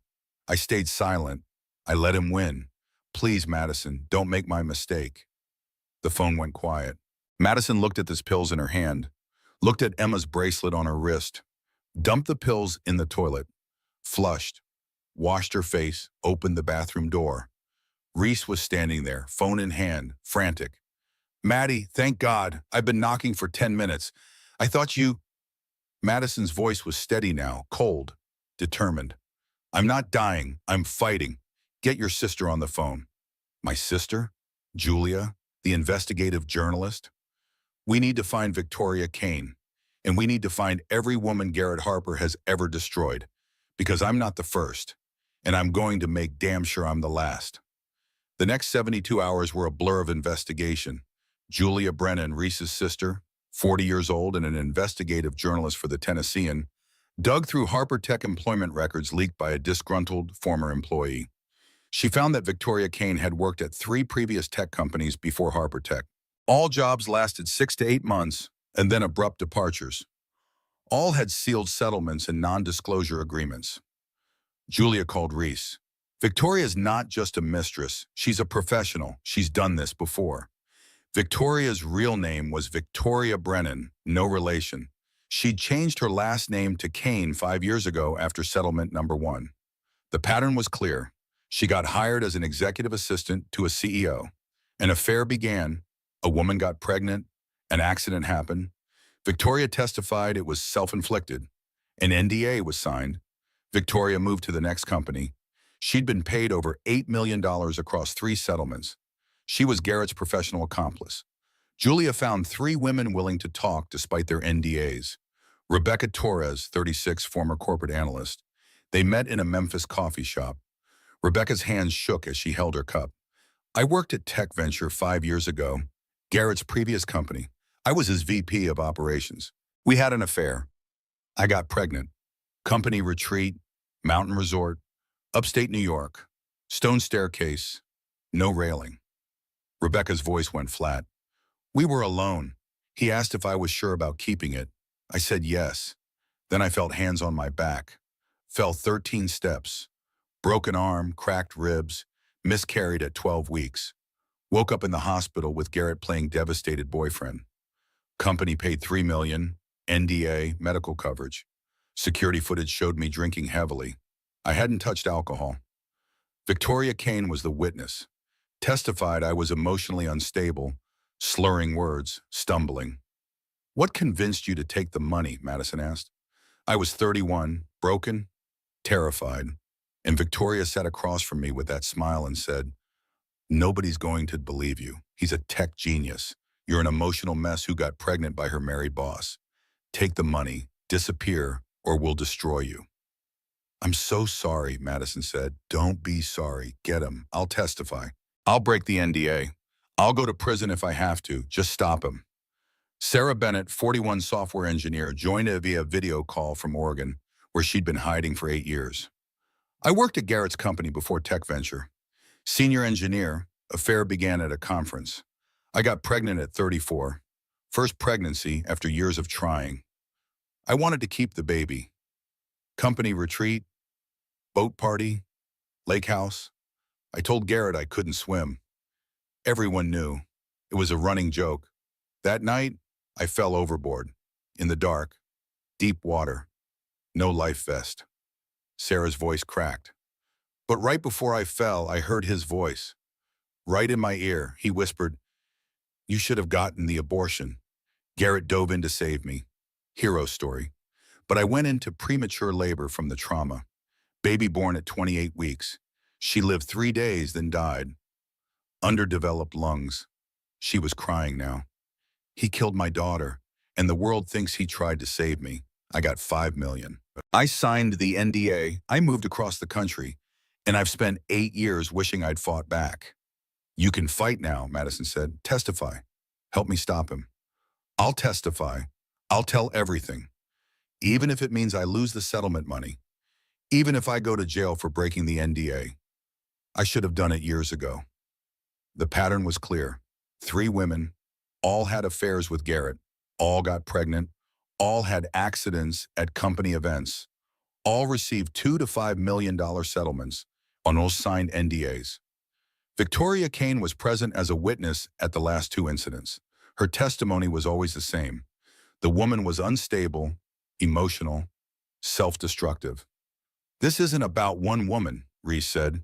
I stayed silent. I let him win. Please, Madison, don't make my mistake. The phone went quiet. Madison looked at the pills in her hand, looked at Emma's bracelet on her wrist, dumped the pills in the toilet, flushed, washed her face, opened the bathroom door. Reese was standing there, phone in hand, frantic. Maddie, thank God. I've been knocking for 10 minutes. I thought you... Madison's voice was steady now, cold, determined. I'm not dying. I'm fighting. Get your sister on the phone. My sister? Julia? The investigative journalist? We need to find Victoria Kane. And we need to find every woman Garrett Harper has ever destroyed. Because I'm not the first. And I'm going to make damn sure I'm the last. The next 72 hours were a blur of investigation. Julia Brennan, Reese's sister, 40 years old and an investigative journalist for the Tennessean, dug through Harper Tech employment records leaked by a disgruntled former employee. She found that Victoria Kane had worked at 3 previous tech companies before Harper Tech. All jobs lasted 6 to 8 months, and then abrupt departures. All had sealed settlements and non-disclosure agreements. Julia called Reese. Victoria's not just a mistress, she's a professional. She's done this before. Victoria's real name was Victoria Brennan, no relation. She'd changed her last name to Kane 5 years ago after settlement number 1. The pattern was clear. She got hired as an executive assistant to a CEO. An affair began. A woman got pregnant. An accident happened. Victoria testified it was self-inflicted. An NDA was signed. Victoria moved to the next company. She'd been paid over $8 million across 3 settlements. She was Garrett's professional accomplice. Julia found 3 women willing to talk despite their NDAs. Rebecca Torres, 36, former corporate analyst. They met in a Memphis coffee shop. Rebecca's hands shook as she held her cup. I worked at Tech Venture 5 years ago, Garrett's previous company. I was his VP of operations. We had an affair. I got pregnant. Company retreat, mountain resort, upstate New York, stone staircase, no railing. Rebecca's voice went flat. We were alone. He asked if I was sure about keeping it. I said yes. Then I felt hands on my back. Fell 13 steps. Broken arm, cracked ribs, miscarried at 12 weeks. Woke up in the hospital with Garrett playing devastated boyfriend. Company paid $3 million, NDA, medical coverage. Security footage showed me drinking heavily. I hadn't touched alcohol. Victoria Kane was the witness. Testified I was emotionally unstable, slurring words, stumbling. What convinced you to take the money? Madison asked. I was 31, broken, terrified, and Victoria sat across from me with that smile and said, nobody's going to believe you. He's a tech genius. You're an emotional mess who got pregnant by her married boss. Take the money, disappear, or we'll destroy you. I'm so sorry, Madison said. Don't be sorry. Get him. I'll testify. I'll break the NDA. I'll go to prison if I have to. Just stop him. Sarah Bennett, 41 software engineer, joined via video call from Oregon, where she'd been hiding for 8 years. I worked at Garrett's company before Tech Venture. Senior engineer, affair began at a conference. I got pregnant at 34. First pregnancy after years of trying. I wanted to keep the baby. Company retreat, boat party, lake house. I told Garrett I couldn't swim. Everyone knew. It was a running joke. That night, I fell overboard. In the dark, deep water, no life vest. Sarah's voice cracked. But right before I fell, I heard his voice. Right in my ear, he whispered, you should have gotten the abortion. Garrett dove in to save me. Hero story. But I went into premature labor from the trauma. Baby born at 28 weeks. She lived 3 days, then died. Underdeveloped lungs. She was crying now. He killed my daughter, and the world thinks he tried to save me. I got $5 million. I signed the NDA. I moved across the country, and I've spent 8 years wishing I'd fought back. You can fight now, Madison said. Testify. Help me stop him. I'll testify. I'll tell everything. Even if it means I lose the settlement money. Even if I go to jail for breaking the NDA. I should have done it years ago. The pattern was clear. 3 women, all had affairs with Garrett, all got pregnant, all had accidents at company events, all received $2 to $5 million settlements on all signed NDAs. Victoria Kane was present as a witness at the last 2 incidents. Her testimony was always the same. The woman was unstable, emotional, self-destructive. This isn't about one woman, Reese said.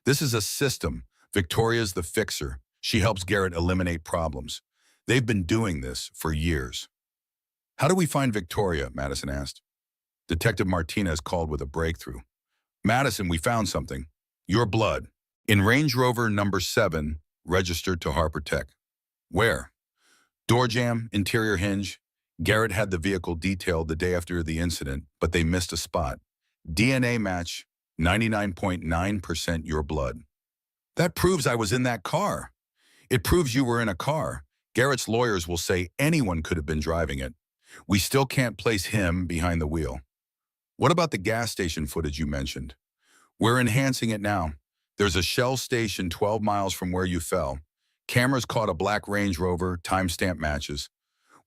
This is a system. Victoria's the fixer. She helps Garrett eliminate problems. They've been doing this for years. How do we find Victoria? Madison asked. Detective Martinez called with a breakthrough. Madison, we found something. Your blood. In Range Rover number 7, registered to Harper Tech. Where? Door jam, interior hinge. Garrett had the vehicle detailed the day after the incident, but they missed a spot. DNA match, 99.9% your blood. That proves I was in that car. It proves you were in a car. Garrett's lawyers will say anyone could have been driving it. We still can't place him behind the wheel. What about the gas station footage you mentioned? We're enhancing it now. There's a Shell station 12 miles from where you fell. Cameras caught a black Range Rover, timestamp matches.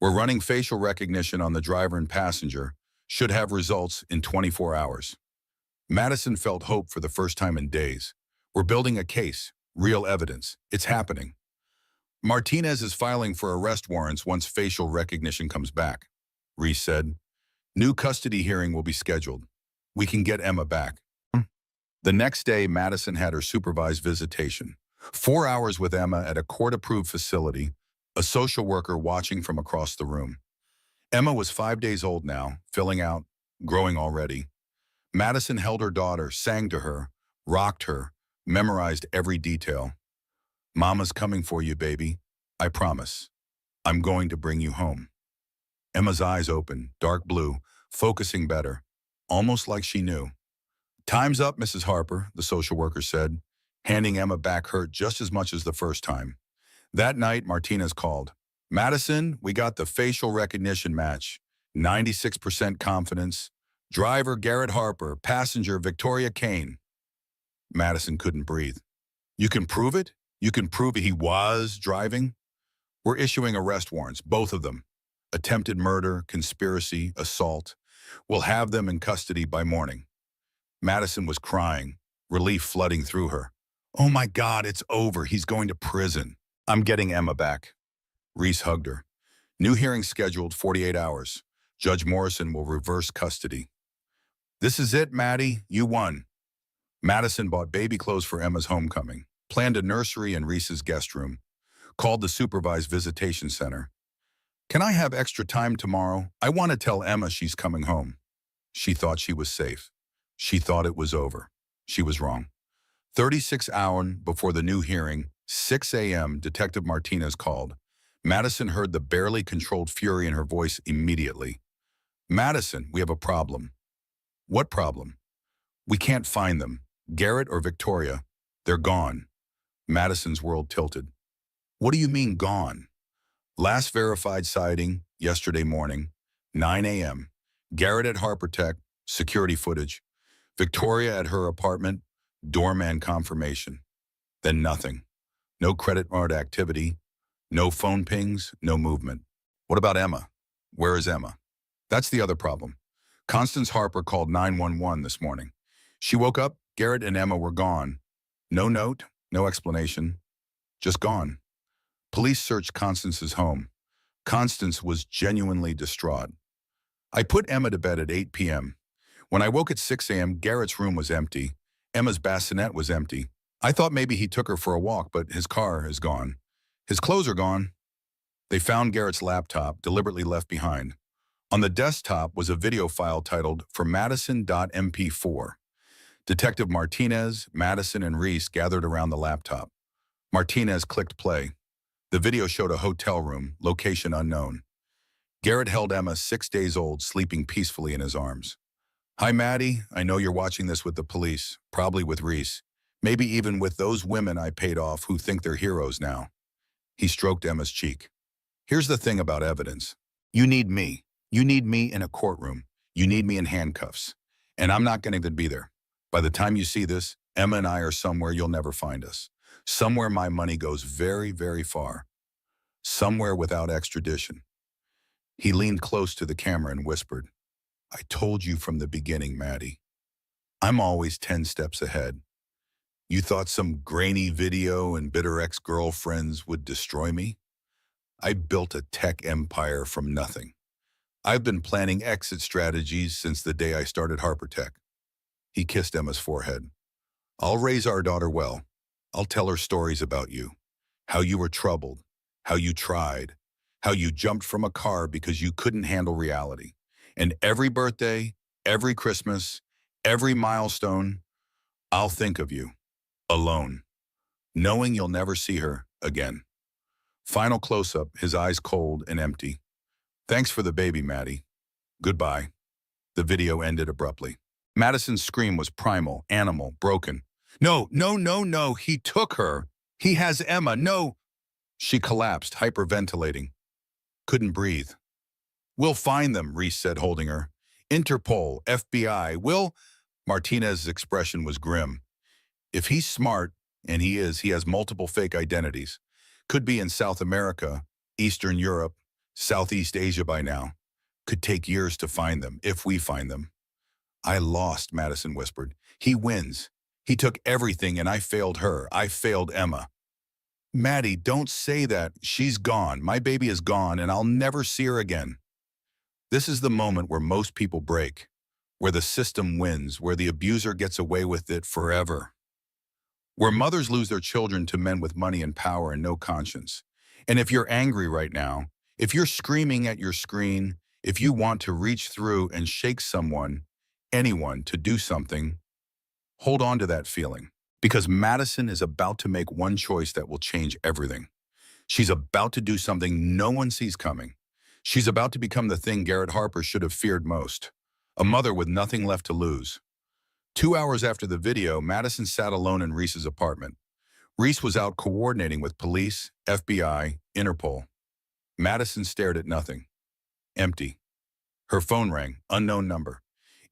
We're running facial recognition on the driver and passenger. Should have results in 24 hours. Madison felt hope for the first time in days. We're building a case, real evidence. It's happening. Martinez is filing for arrest warrants once facial recognition comes back, Reese said. New custody hearing will be scheduled. We can get Emma back. The next day, Madison had her supervised visitation. 4 hours with Emma at a court-approved facility, a social worker watching from across the room. Emma was 5 days old now, filling out, growing already. Madison held her daughter, sang to her, rocked her, memorized every detail. Mama's coming for you, baby. I promise. I'm going to bring you home. Emma's eyes open, dark blue, focusing better, almost like she knew. Time's up, Mrs. Harper, the social worker said, handing Emma back hurt just as much as the first time. That night, Martinez called. Madison, we got the facial recognition match. 96% confidence. Driver Garrett Harper, passenger Victoria Kane. Madison couldn't breathe. You can prove it? You can prove he was driving? We're issuing arrest warrants, both of them. Attempted murder, conspiracy, assault. We'll have them in custody by morning. Madison was crying, relief flooding through her. Oh my God, it's over. He's going to prison. I'm getting Emma back. Reese hugged her. New hearing scheduled 48 hours. Judge Morrison will reverse custody. This is it, Maddie. You won. Madison bought baby clothes for Emma's homecoming, planned a nursery in Reese's guest room, called the supervised visitation center. Can I have extra time tomorrow? I want to tell Emma she's coming home. She thought she was safe. She thought it was over. She was wrong. 36 hours before the new hearing, 6 a.m., Detective Martinez called. Madison heard the barely controlled fury in her voice immediately. Madison, we have a problem. What problem? We can't find them. Garrett or Victoria. They're gone. Madison's world tilted. What do you mean gone? Last verified sighting, yesterday morning, 9 a.m. Garrett at Harper Tech, security footage. Victoria at her apartment, doorman confirmation. Then nothing. No credit card activity. No phone pings, no movement. What about Emma? Where is Emma? That's the other problem. Constance Harper called 911 this morning. She woke up, Garrett and Emma were gone. No note, no explanation. Just gone. Police searched Constance's home. Constance was genuinely distraught. I put Emma to bed at 8 p.m. When I woke at 6 a.m., Garrett's room was empty. Emma's bassinet was empty. I thought maybe he took her for a walk, but his car is gone. His clothes are gone. They found Garrett's laptop, deliberately left behind. On the desktop was a video file titled For Madison.mp4. Detective Martinez, Madison, and Reese gathered around the laptop. Martinez clicked play. The video showed a hotel room, location unknown. Garrett held Emma, 6 days old, sleeping peacefully in his arms. Hi, Maddie. I know you're watching this with the police, probably with Reese. Maybe even with those women I paid off who think they're heroes now. He stroked Emma's cheek. Here's the thing about evidence. You need me. You need me in a courtroom. You need me in handcuffs. And I'm not going to be there. By the time you see this, Emma and I are somewhere you'll never find us. Somewhere my money goes very, very far. Somewhere without extradition. He leaned close to the camera and whispered, I told you from the beginning, Maddie. I'm always 10 steps ahead. You thought some grainy video and bitter ex-girlfriends would destroy me? I built a tech empire from nothing. I've been planning exit strategies since the day I started Harper Tech. He kissed Emma's forehead. I'll raise our daughter well. I'll tell her stories about you. How you were troubled. How you tried. How you jumped from a car because you couldn't handle reality. And every birthday, every Christmas, every milestone, I'll think of you. Alone. Knowing you'll never see her again. Final close-up, his eyes cold and empty. Thanks for the baby, Maddie. Goodbye. The video ended abruptly. Madison's scream was primal, animal, broken. No, no, no, no, he took her. He has Emma, no. She collapsed, hyperventilating. Couldn't breathe. We'll find them, Reese said, holding her. Interpol, FBI, will... Martinez's expression was grim. If he's smart, and he is, he has multiple fake identities. Could be in South America, Eastern Europe, Southeast Asia by now. Could take years to find them, if we find them. I lost, Madison whispered. He wins. He took everything and I failed her. I failed Emma. Maddie, don't say that. She's gone. My baby is gone and I'll never see her again. This is the moment where most people break, where the system wins, where the abuser gets away with it forever. Where mothers lose their children to men with money and power and no conscience. And if you're angry right now, if you're screaming at your screen, if you want to reach through and shake someone, anyone, to do something, hold on to that feeling. Because Madison is about to make one choice that will change everything. She's about to do something no one sees coming. She's about to become the thing Garrett Harper should have feared most. A mother with nothing left to lose. 2 hours after the video, Madison sat alone in Reese's apartment. Reese was out coordinating with police, FBI, Interpol. Madison stared at nothing. Empty. Her phone rang, unknown number.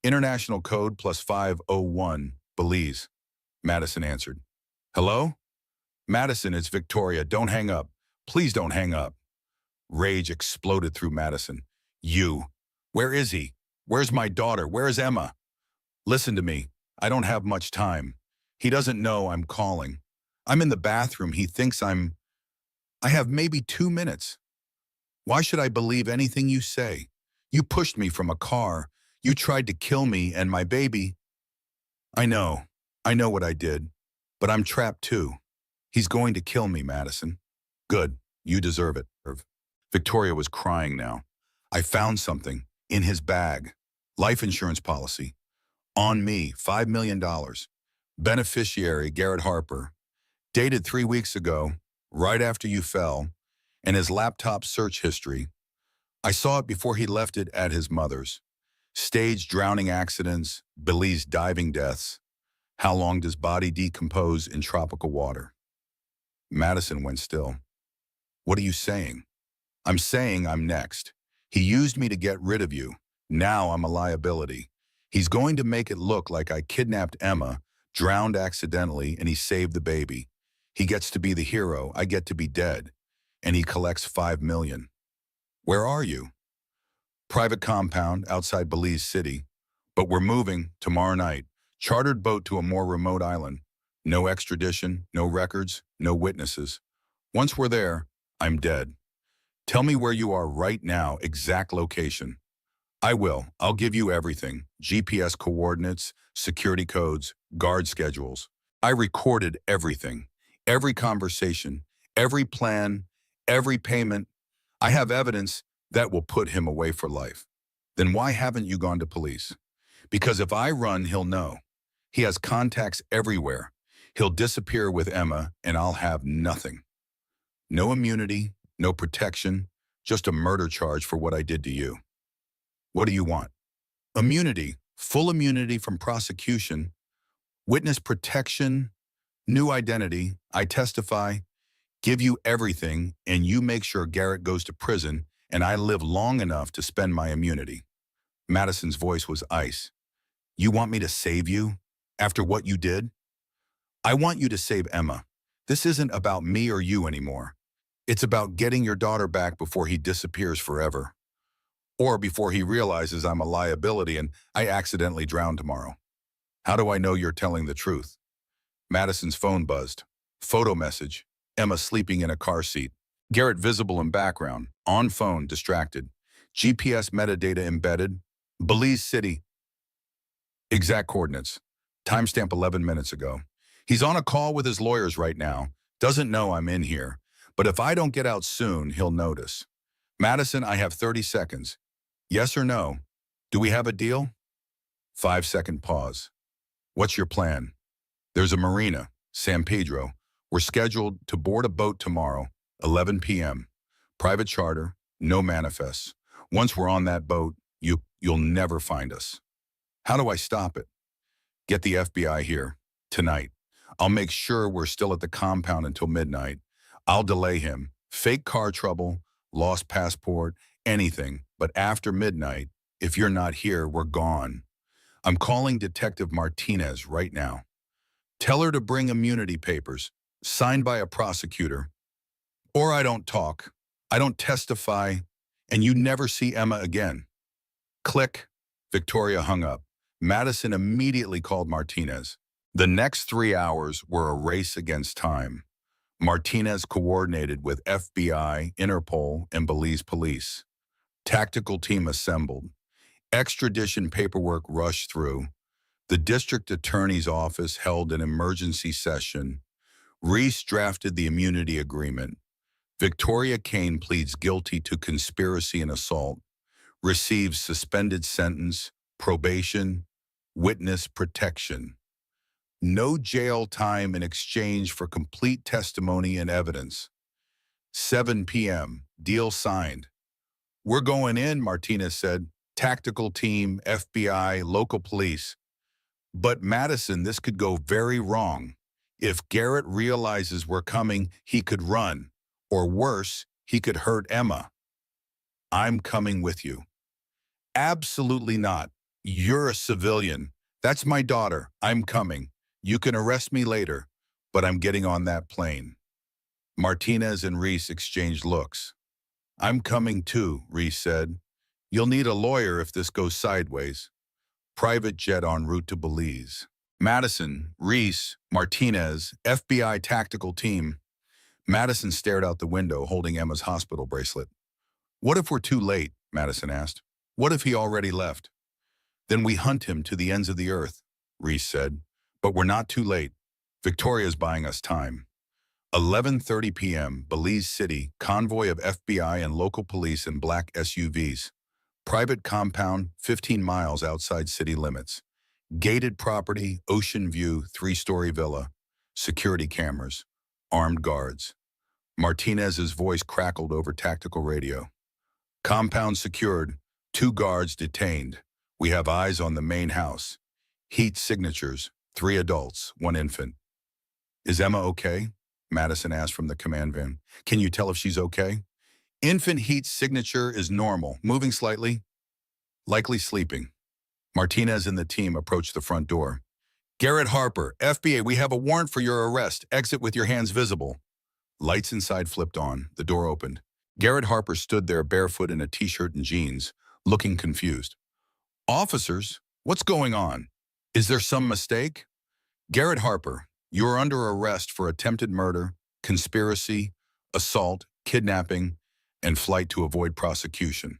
International code +501, Belize. Madison answered. Hello? Madison, it's Victoria. Don't hang up. Please don't hang up. Rage exploded through Madison. You. Where is he? Where's my daughter? Where's Emma? Listen to me. I don't have much time. He doesn't know I'm calling. I'm in the bathroom. He thinks I have maybe 2 minutes. Why should I believe anything you say? You pushed me from a car. You tried to kill me and my baby. I know what I did, but I'm trapped too. He's going to kill me, Madison. Good, you deserve it. Victoria was crying now. I found something in his bag. Life insurance policy. On me, $5 million. Beneficiary, Garrett Harper. Dated 3 weeks ago, right after you fell, and his laptop search history. I saw it before he left it at his mother's. Staged drowning accidents, Belize diving deaths. How long does body decompose in tropical water? Madison went still. What are you saying? I'm saying I'm next. He used me to get rid of you. Now I'm a liability. He's going to make it look like I kidnapped Emma, drowned accidentally, and he saved the baby. He gets to be the hero, I get to be dead. And he collects $5 million. Where are you? Private compound outside Belize City. But we're moving tomorrow night. Chartered boat to a more remote island. No extradition, no records, no witnesses. Once we're there, I'm dead. Tell me where you are right now, exact location. I will. I'll give you everything. GPS coordinates, security codes, guard schedules. I recorded everything. Every conversation, every plan, every payment. I have evidence that will put him away for life. Then why haven't you gone to police? Because if I run, he'll know. He has contacts everywhere. He'll disappear with Emma, and I'll have nothing. No immunity, no protection, just a murder charge for what I did to you. What do you want? Immunity, full immunity from prosecution, witness protection, new identity, I testify, give you everything, and you make sure Garrett goes to prison, and I live long enough to spend my immunity. Madison's voice was ice. You want me to save you? After what you did? I want you to save Emma. This isn't about me or you anymore. It's about getting your daughter back before he disappears forever. Or before he realizes I'm a liability and I accidentally drown tomorrow. How do I know you're telling the truth? Madison's phone buzzed. Photo message. Emma sleeping in a car seat. Garrett visible in background. On phone, distracted. GPS metadata embedded. Belize City. Exact coordinates. Timestamp 11 minutes ago. He's on a call with his lawyers right now. Doesn't know I'm in here. But if I don't get out soon, he'll notice. Madison, I have 30 seconds. Yes or no? Do we have a deal? 5-second pause. What's your plan? There's a marina, San Pedro. We're scheduled to board a boat tomorrow, 11 p.m. Private charter, no manifests. Once we're on that boat, you'll never find us. How do I stop it? Get the FBI here, tonight. I'll make sure we're still at the compound until midnight. I'll delay him. Fake car trouble, lost passport, anything. But after midnight, if you're not here, we're gone. I'm calling Detective Martinez right now. Tell her to bring immunity papers, signed by a prosecutor. Or I don't talk, I don't testify, and you never see Emma again. Click. Victoria hung up. Madison immediately called Martinez. The next 3 hours were a race against time. Martinez coordinated with FBI, Interpol, and Belize police. Tactical team assembled. Extradition paperwork rushed through. The district attorney's office held an emergency session. Reese drafted the immunity agreement. Victoria Kane pleads guilty to conspiracy and assault, receives suspended sentence, probation, witness protection. No jail time in exchange for complete testimony and evidence. 7 p.m. Deal signed. We're going in, Martinez said. Tactical team, FBI, local police. But Madison, this could go very wrong. If Garrett realizes we're coming, he could run. Or worse, he could hurt Emma. I'm coming with you. Absolutely not. You're a civilian. That's my daughter. I'm coming. You can arrest me later, but I'm getting on that plane. Martinez and Reese exchanged looks. I'm coming too, Reese said. You'll need a lawyer if this goes sideways. Private jet en route to Belize. Madison, Reese, Martinez, FBI tactical team. Madison stared out the window, holding Emma's hospital bracelet. What if we're too late? Madison asked. What if he already left? Then we hunt him to the ends of the earth, Reese said. But we're not too late. Victoria's buying us time. 11:30 p.m., Belize City, convoy of FBI and local police in black SUVs. Private compound, 15 miles outside city limits. Gated property, ocean view, 3-story villa. Security cameras. Armed guards. Martinez's voice crackled over tactical radio. Compound secured. 2 guards detained. We have eyes on the main house. Heat signatures. 3 adults, 1 infant. Is Emma okay? Madison asked from the command van. Can you tell if she's okay? Infant heat signature is normal, moving slightly. Likely sleeping. Martinez and the team approached the front door. Garrett Harper, FBA, we have a warrant for your arrest. Exit with your hands visible. Lights inside flipped on. The door opened. Garrett Harper stood there barefoot in a t-shirt and jeans, looking confused. Officers, what's going on? Is there some mistake? Garrett Harper, you are under arrest for attempted murder, conspiracy, assault, kidnapping, and flight to avoid prosecution.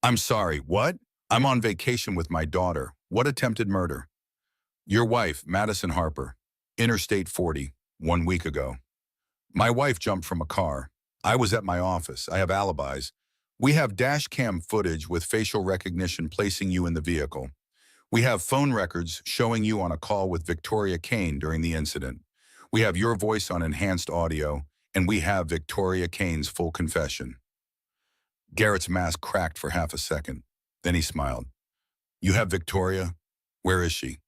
I'm sorry, what? I'm on vacation with my daughter. What attempted murder? Your wife, Madison Harper, Interstate 40, 1 week ago. My wife jumped from a car. I was at my office. I have alibis. We have dash cam footage with facial recognition placing you in the vehicle. We have phone records showing you on a call with Victoria Kane during the incident. We have your voice on enhanced audio, and we have Victoria Kane's full confession. Garrett's mask cracked for half a second. Then he smiled. You have Victoria? Where is she?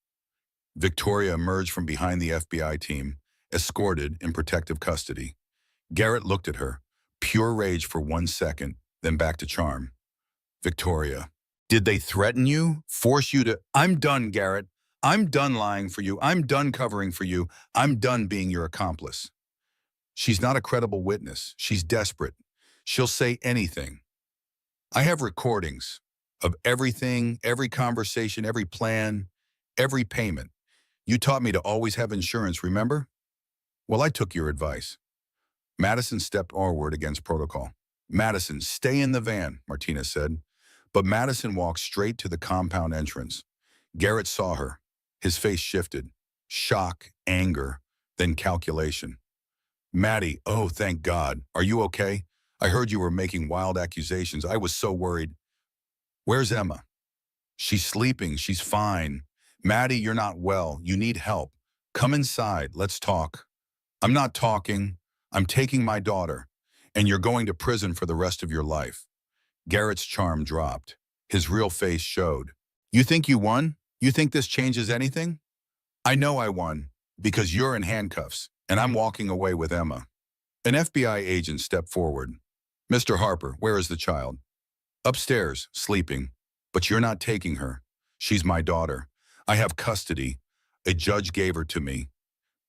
Victoria emerged from behind the FBI team, escorted in protective custody. Garrett looked at her, pure rage for 1 second, then back to charm. Victoria. Did they threaten you? Force you to? I'm done, Garrett. I'm done lying for you. I'm done covering for you. I'm done being your accomplice. She's not a credible witness. She's desperate. She'll say anything. I have recordings of everything, every conversation, every plan, every payment. You taught me to always have insurance, remember? Well, I took your advice. Madison stepped forward against protocol. Madison, stay in the van, Martinez said. But Madison walked straight to the compound entrance. Garrett saw her. His face shifted. Shock, anger, then calculation. Maddie, oh, thank God. Are you okay? I heard you were making wild accusations. I was so worried. Where's Emma? She's sleeping. She's fine. Maddie, you're not well. You need help. Come inside. Let's talk. I'm not talking. I'm taking my daughter. And you're going to prison for the rest of your life. Garrett's charm dropped. His real face showed. You think you won? You think this changes anything? I know I won, because you're in handcuffs, and I'm walking away with Emma. An FBI agent stepped forward. Mr. Harper, where is the child? Upstairs, sleeping. But you're not taking her. She's my daughter. I have custody. A judge gave her to me.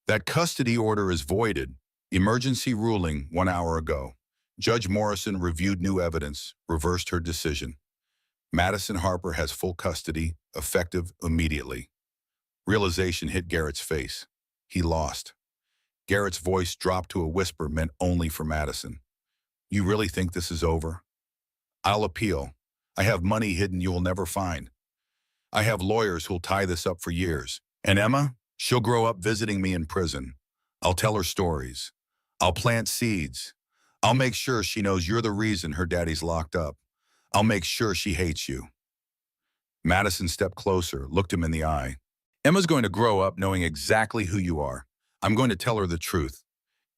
That custody order is voided. Emergency ruling 1 hour ago. Judge Morrison reviewed new evidence, reversed her decision. Madison Harper has full custody, effective immediately. Realization hit Garrett's face. He lost. Garrett's voice dropped to a whisper meant only for Madison. You really think this is over? I'll appeal. I have money hidden you'll never find. I have lawyers who'll tie this up for years. And Emma, she'll grow up visiting me in prison. I'll tell her stories. I'll plant seeds. I'll make sure she knows you're the reason her daddy's locked up. I'll make sure she hates you." Madison stepped closer, looked him in the eye. "Emma's going to grow up knowing exactly who you are. I'm going to tell her the truth.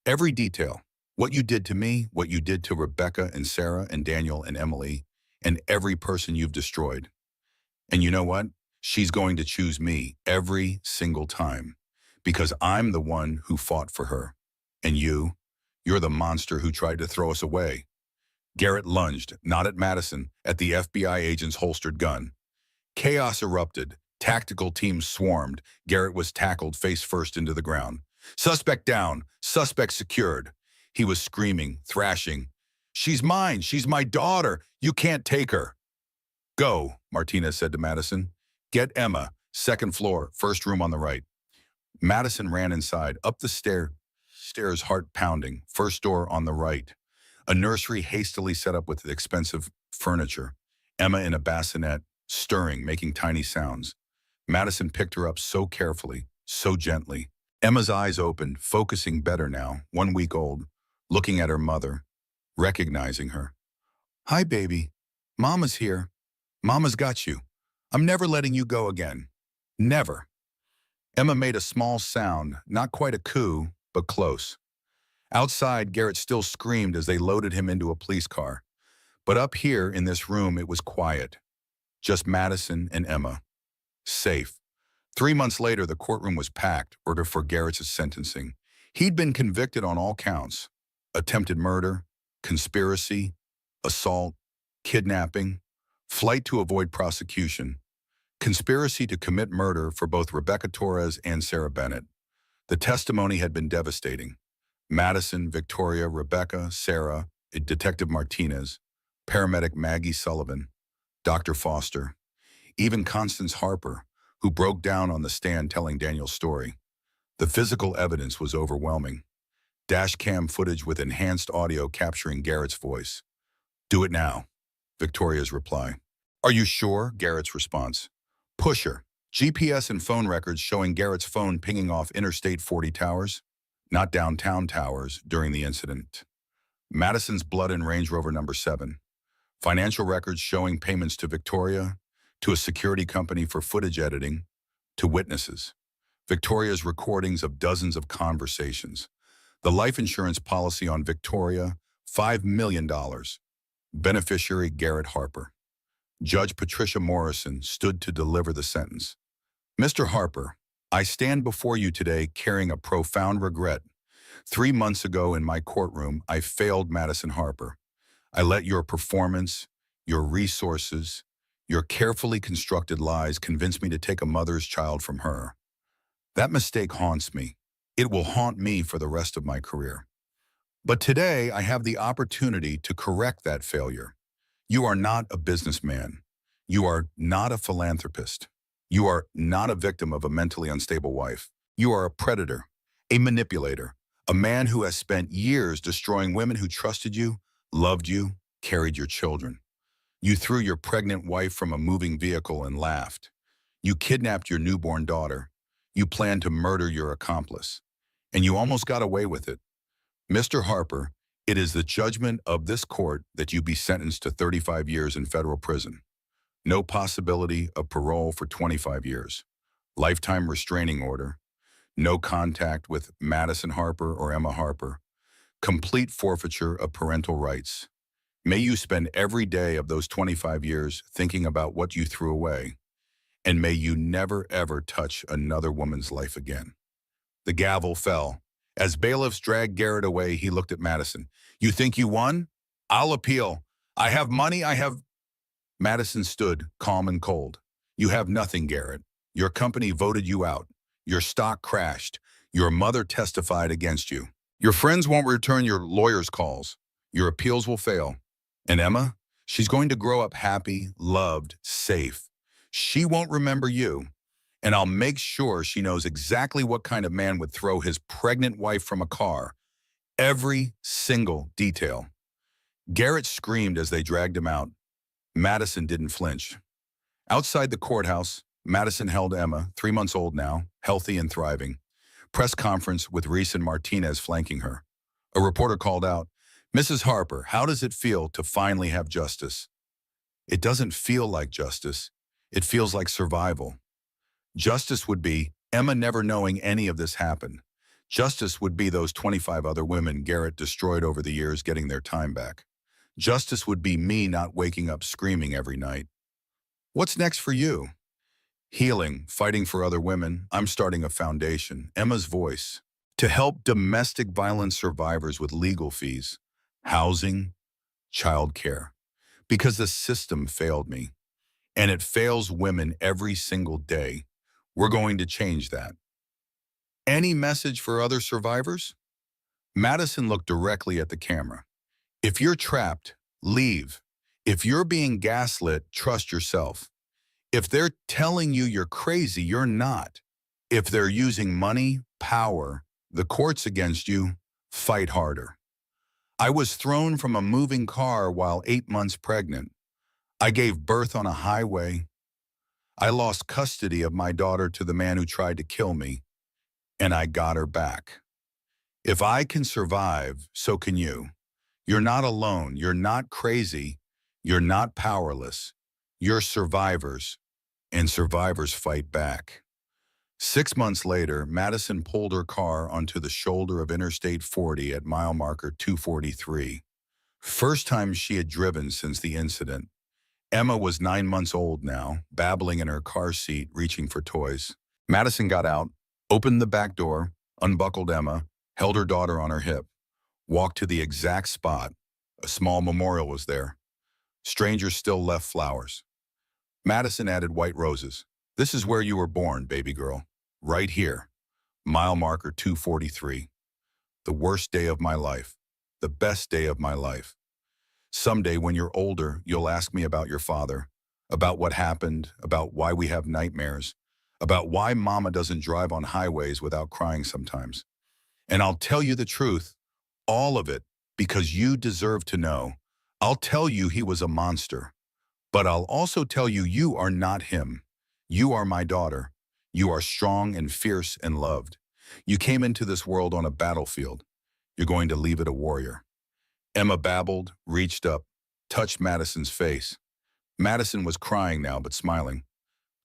Every detail. What you did to me, what you did to Rebecca and Sarah and Daniel and Emily, and every person you've destroyed. And you know what? She's going to choose me every single time. Because I'm the one who fought for her. And you're the monster who tried to throw us away." Garrett lunged, not at Madison, at the FBI agent's holstered gun. Chaos erupted. Tactical teams swarmed. Garrett was tackled face first into the ground. "Suspect down. Suspect secured." He was screaming, thrashing. "She's mine. She's my daughter. You can't take her." "Go," Martinez said to Madison. "Get Emma. Second floor, first room on the right." Madison ran inside, up the stairs, heart pounding. First door on the right. A nursery hastily set up with expensive furniture. Emma in a bassinet, stirring, making tiny sounds. Madison picked her up so carefully, so gently. Emma's eyes opened, focusing better now, 1 week old, looking at her mother, recognizing her. "Hi, baby. Mama's here. Mama's got you. I'm never letting you go again. Never." Emma made a small sound, not quite a coo, but close. Outside, Garrett still screamed as they loaded him into a police car. But up here in this room, it was quiet. Just Madison and Emma. Safe. 3 months later, the courtroom was packed, ordered for Garrett's sentencing. He'd been convicted on all counts: attempted murder, conspiracy, assault, kidnapping, flight to avoid prosecution, conspiracy to commit murder for both Rebecca Torres and Sarah Bennett. The testimony had been devastating. Madison, Victoria, Rebecca, Sarah, Detective Martinez, paramedic Maggie Sullivan, Dr. Foster, even Constance Harper, who broke down on the stand telling Daniel's story. The physical evidence was overwhelming. Dash cam footage with enhanced audio capturing Garrett's voice. "Do it now," Victoria's reply. "Are you sure?" Garrett's response. "Push her. GPS and phone records showing Garrett's phone pinging off Interstate 40 towers, not downtown towers, during the incident. Madison's blood in Range Rover number 7. Financial records showing payments to Victoria, to a security company for footage editing, to witnesses. Victoria's recordings of dozens of conversations. The life insurance policy on Victoria, $5 million. Beneficiary Garrett Harper. Judge Patricia Morrison stood to deliver the sentence. "Mr. Harper, I stand before you today carrying a profound regret. 3 months ago in my courtroom, I failed Madison Harper. I let your performance, your resources, your carefully constructed lies convince me to take a mother's child from her. That mistake haunts me. It will haunt me for the rest of my career. But today, I have the opportunity to correct that failure. You are not a businessman. You are not a philanthropist. You are not a victim of a mentally unstable wife. You are a predator, a manipulator, a man who has spent years destroying women who trusted you, loved you, carried your children. You threw your pregnant wife from a moving vehicle and laughed. You kidnapped your newborn daughter. You planned to murder your accomplice. And you almost got away with it. Mr. Harper, it is the judgment of this court that you be sentenced to 35 years in federal prison. No possibility of parole for 25 years. Lifetime restraining order. No contact with Madison Harper or Emma Harper. Complete forfeiture of parental rights. May you spend every day of those 25 years thinking about what you threw away. And may you never, ever touch another woman's life again." The gavel fell. As bailiffs dragged Garrett away, he looked at Madison. "You think you won? I'll appeal. I have money, I have—" Madison stood, calm and cold. "You have nothing, Garrett. Your company voted you out. Your stock crashed. Your mother testified against you. Your friends won't return your lawyer's calls. Your appeals will fail. And Emma, she's going to grow up happy, loved, safe. She won't remember you. And I'll make sure she knows exactly what kind of man would throw his pregnant wife from a car. Every single detail." Garrett screamed as they dragged him out. Madison didn't flinch. Outside the courthouse, Madison held Emma, 3 months old now, healthy and thriving. Press conference with Reese and Martinez flanking her. A reporter called out, Mrs. Harper, how does it feel to finally have justice? It doesn't feel like justice. It feels like survival. Justice would be Emma never knowing any of this happened. Justice would be those 25 other women Garrett destroyed over the years getting their time back. Justice would be me not waking up screaming every night. What's next for you? Healing, fighting for other women. I'm starting a foundation, Emma's Voice, to help domestic violence survivors with legal fees, housing, childcare. Because the system failed me, and it fails women every single day. We're going to change that. Any message for other survivors? Madison looked directly at the camera. If you're trapped, leave. If you're being gaslit, trust yourself. If they're telling you you're crazy, you're not. If they're using money, power, the courts against you, fight harder. I was thrown from a moving car while 8 months pregnant. I gave birth on a highway. I lost custody of my daughter to the man who tried to kill me, and I got her back. If I can survive, so can you. You're not alone. You're not crazy. You're not powerless. You're survivors, and survivors fight back. 6 months later, Madison pulled her car onto the shoulder of Interstate 40 at mile marker 243. First time she had driven since the incident. Emma was 9 months old now, babbling in her car seat, reaching for toys. Madison got out, opened the back door, unbuckled Emma, held her daughter on her hip, walked to the exact spot. A small memorial was there. Strangers still left flowers. Madison added white roses. This is where you were born, baby girl. Right here. Mile marker 243. The worst day of my life. The best day of my life. Someday when you're older, you'll ask me about your father, about what happened, about why we have nightmares, about why mama doesn't drive on highways without crying sometimes. And I'll tell you the truth, all of it, because you deserve to know. I'll tell you he was a monster, but I'll also tell you you are not him. You are my daughter. You are strong and fierce and loved. You came into this world on a battlefield. You're going to leave it a warrior. Emma babbled, reached up, touched Madison's face. Madison was crying now, but smiling.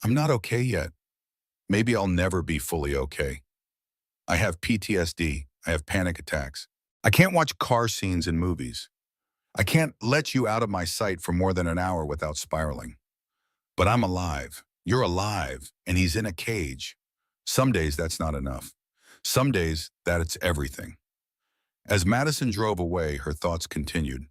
I'm not okay yet. Maybe I'll never be fully okay. I have PTSD. I have panic attacks. I can't watch car scenes in movies. I can't let you out of my sight for more than an hour without spiraling. But I'm alive. You're alive, and he's in a cage. Some days that's not enough. Some days that it's everything. As Madison drove away, her thoughts continued.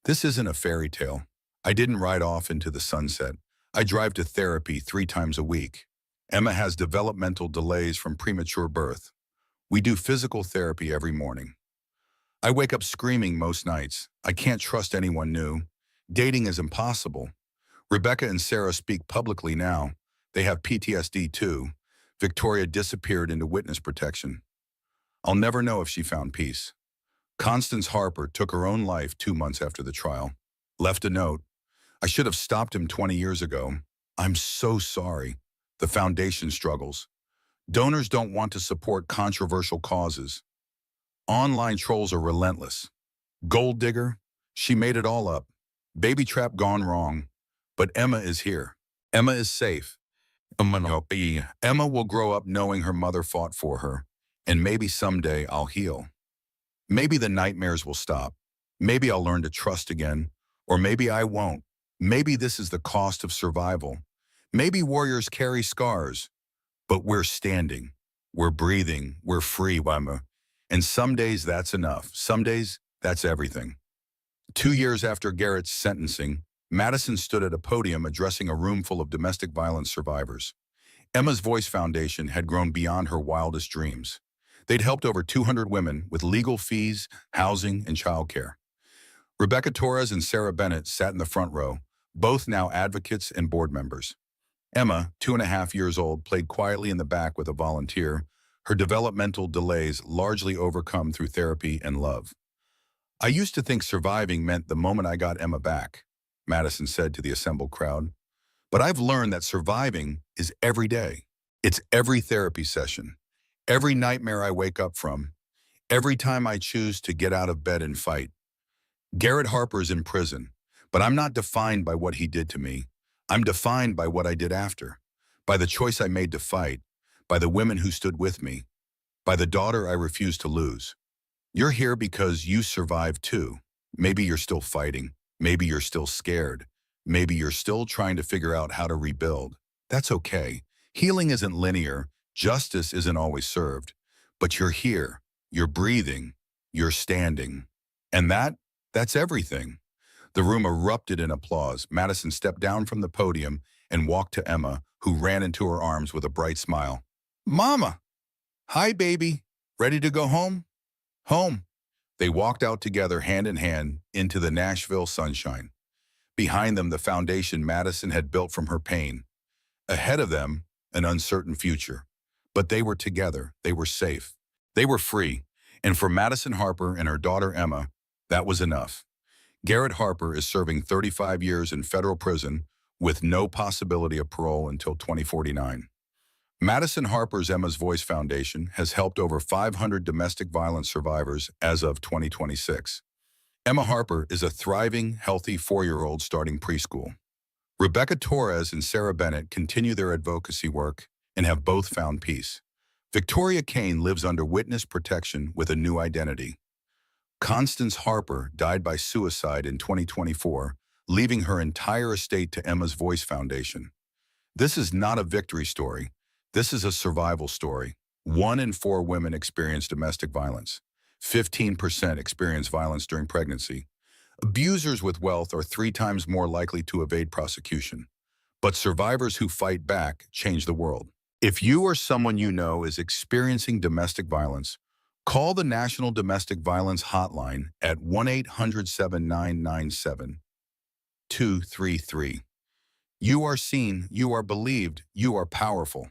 This isn't a fairy tale. I didn't ride off into the sunset. I drive to therapy 3 times a week. Emma has developmental delays from premature birth. We do physical therapy every morning. I wake up screaming most nights. I can't trust anyone new. Dating is impossible. Rebecca and Sarah speak publicly now. They have PTSD too. Victoria disappeared into witness protection. I'll never know if she found peace. Constance Harper took her own life 2 months after the trial. Left a note. I should have stopped him 20 years ago. I'm so sorry. The foundation struggles. Donors don't want to support controversial causes. Online trolls are relentless. Gold digger, she made it all up. Baby trap gone wrong. But Emma is here. Emma is safe. Emma will grow up knowing her mother fought for her. And maybe someday I'll heal. Maybe the nightmares will stop. Maybe I'll learn to trust again. Or maybe I won't. Maybe this is the cost of survival. Maybe warriors carry scars. But we're standing. We're breathing. We're free, Emma. And some days that's enough. Some days that's everything. 2 years after Garrett's sentencing, Madison stood at a podium addressing a room full of domestic violence survivors. Emma's Voice Foundation had grown beyond her wildest dreams. They'd helped over 200 women with legal fees, housing, and childcare. Rebecca Torres and Sarah Bennett sat in the front row, both now advocates and board members. Emma, 2.5 years old, played quietly in the back with a volunteer, her developmental delays largely overcome through therapy and love. I used to think surviving meant the moment I got Emma back, Madison said to the assembled crowd. But I've learned that surviving is every day. It's every therapy session, every nightmare I wake up from, Every time I choose to get out of bed and fight. Garrett Harper is in prison, but I'm not defined by what he did to me. I'm defined by what I did after, by the choice I made to fight, by the women who stood with me, by the daughter I refused to lose. You're here because you survived too. Maybe you're still fighting. Maybe you're still scared. Maybe you're still trying to figure out how to rebuild. That's okay. Healing isn't linear. Justice isn't always served. But you're here. You're breathing. You're standing. And that's everything. The room erupted in applause. Madison stepped down from the podium and walked to Emma, who ran into her arms with a bright smile. Mama! Hi, baby. Ready to go home? Home. They walked out together hand in hand into the Nashville sunshine. Behind them, the foundation Madison had built from her pain. Ahead of them, an uncertain future. But they were together. They were safe. They were free. And for Madison Harper and her daughter Emma, that was enough. Garrett Harper is serving 35 years in federal prison with no possibility of parole until 2049. Madison Harper's Emma's Voice Foundation has helped over 500 domestic violence survivors as of 2026. Emma Harper is a thriving, healthy 4-year-old starting preschool. Rebecca Torres and Sarah Bennett continue their advocacy work and have both found peace. Victoria Kane lives under witness protection with a new identity. Constance Harper died by suicide in 2024, leaving her entire estate to Emma's Voice Foundation. This is not a victory story. This is a survival story. 1 in 4 women experience domestic violence. 15% experience violence during pregnancy. Abusers with wealth are 3 times more likely to evade prosecution. But survivors who fight back change the world. If you or someone you know is experiencing domestic violence, call the National Domestic Violence Hotline at 1-800-799-7233. You are seen, you are believed, you are powerful.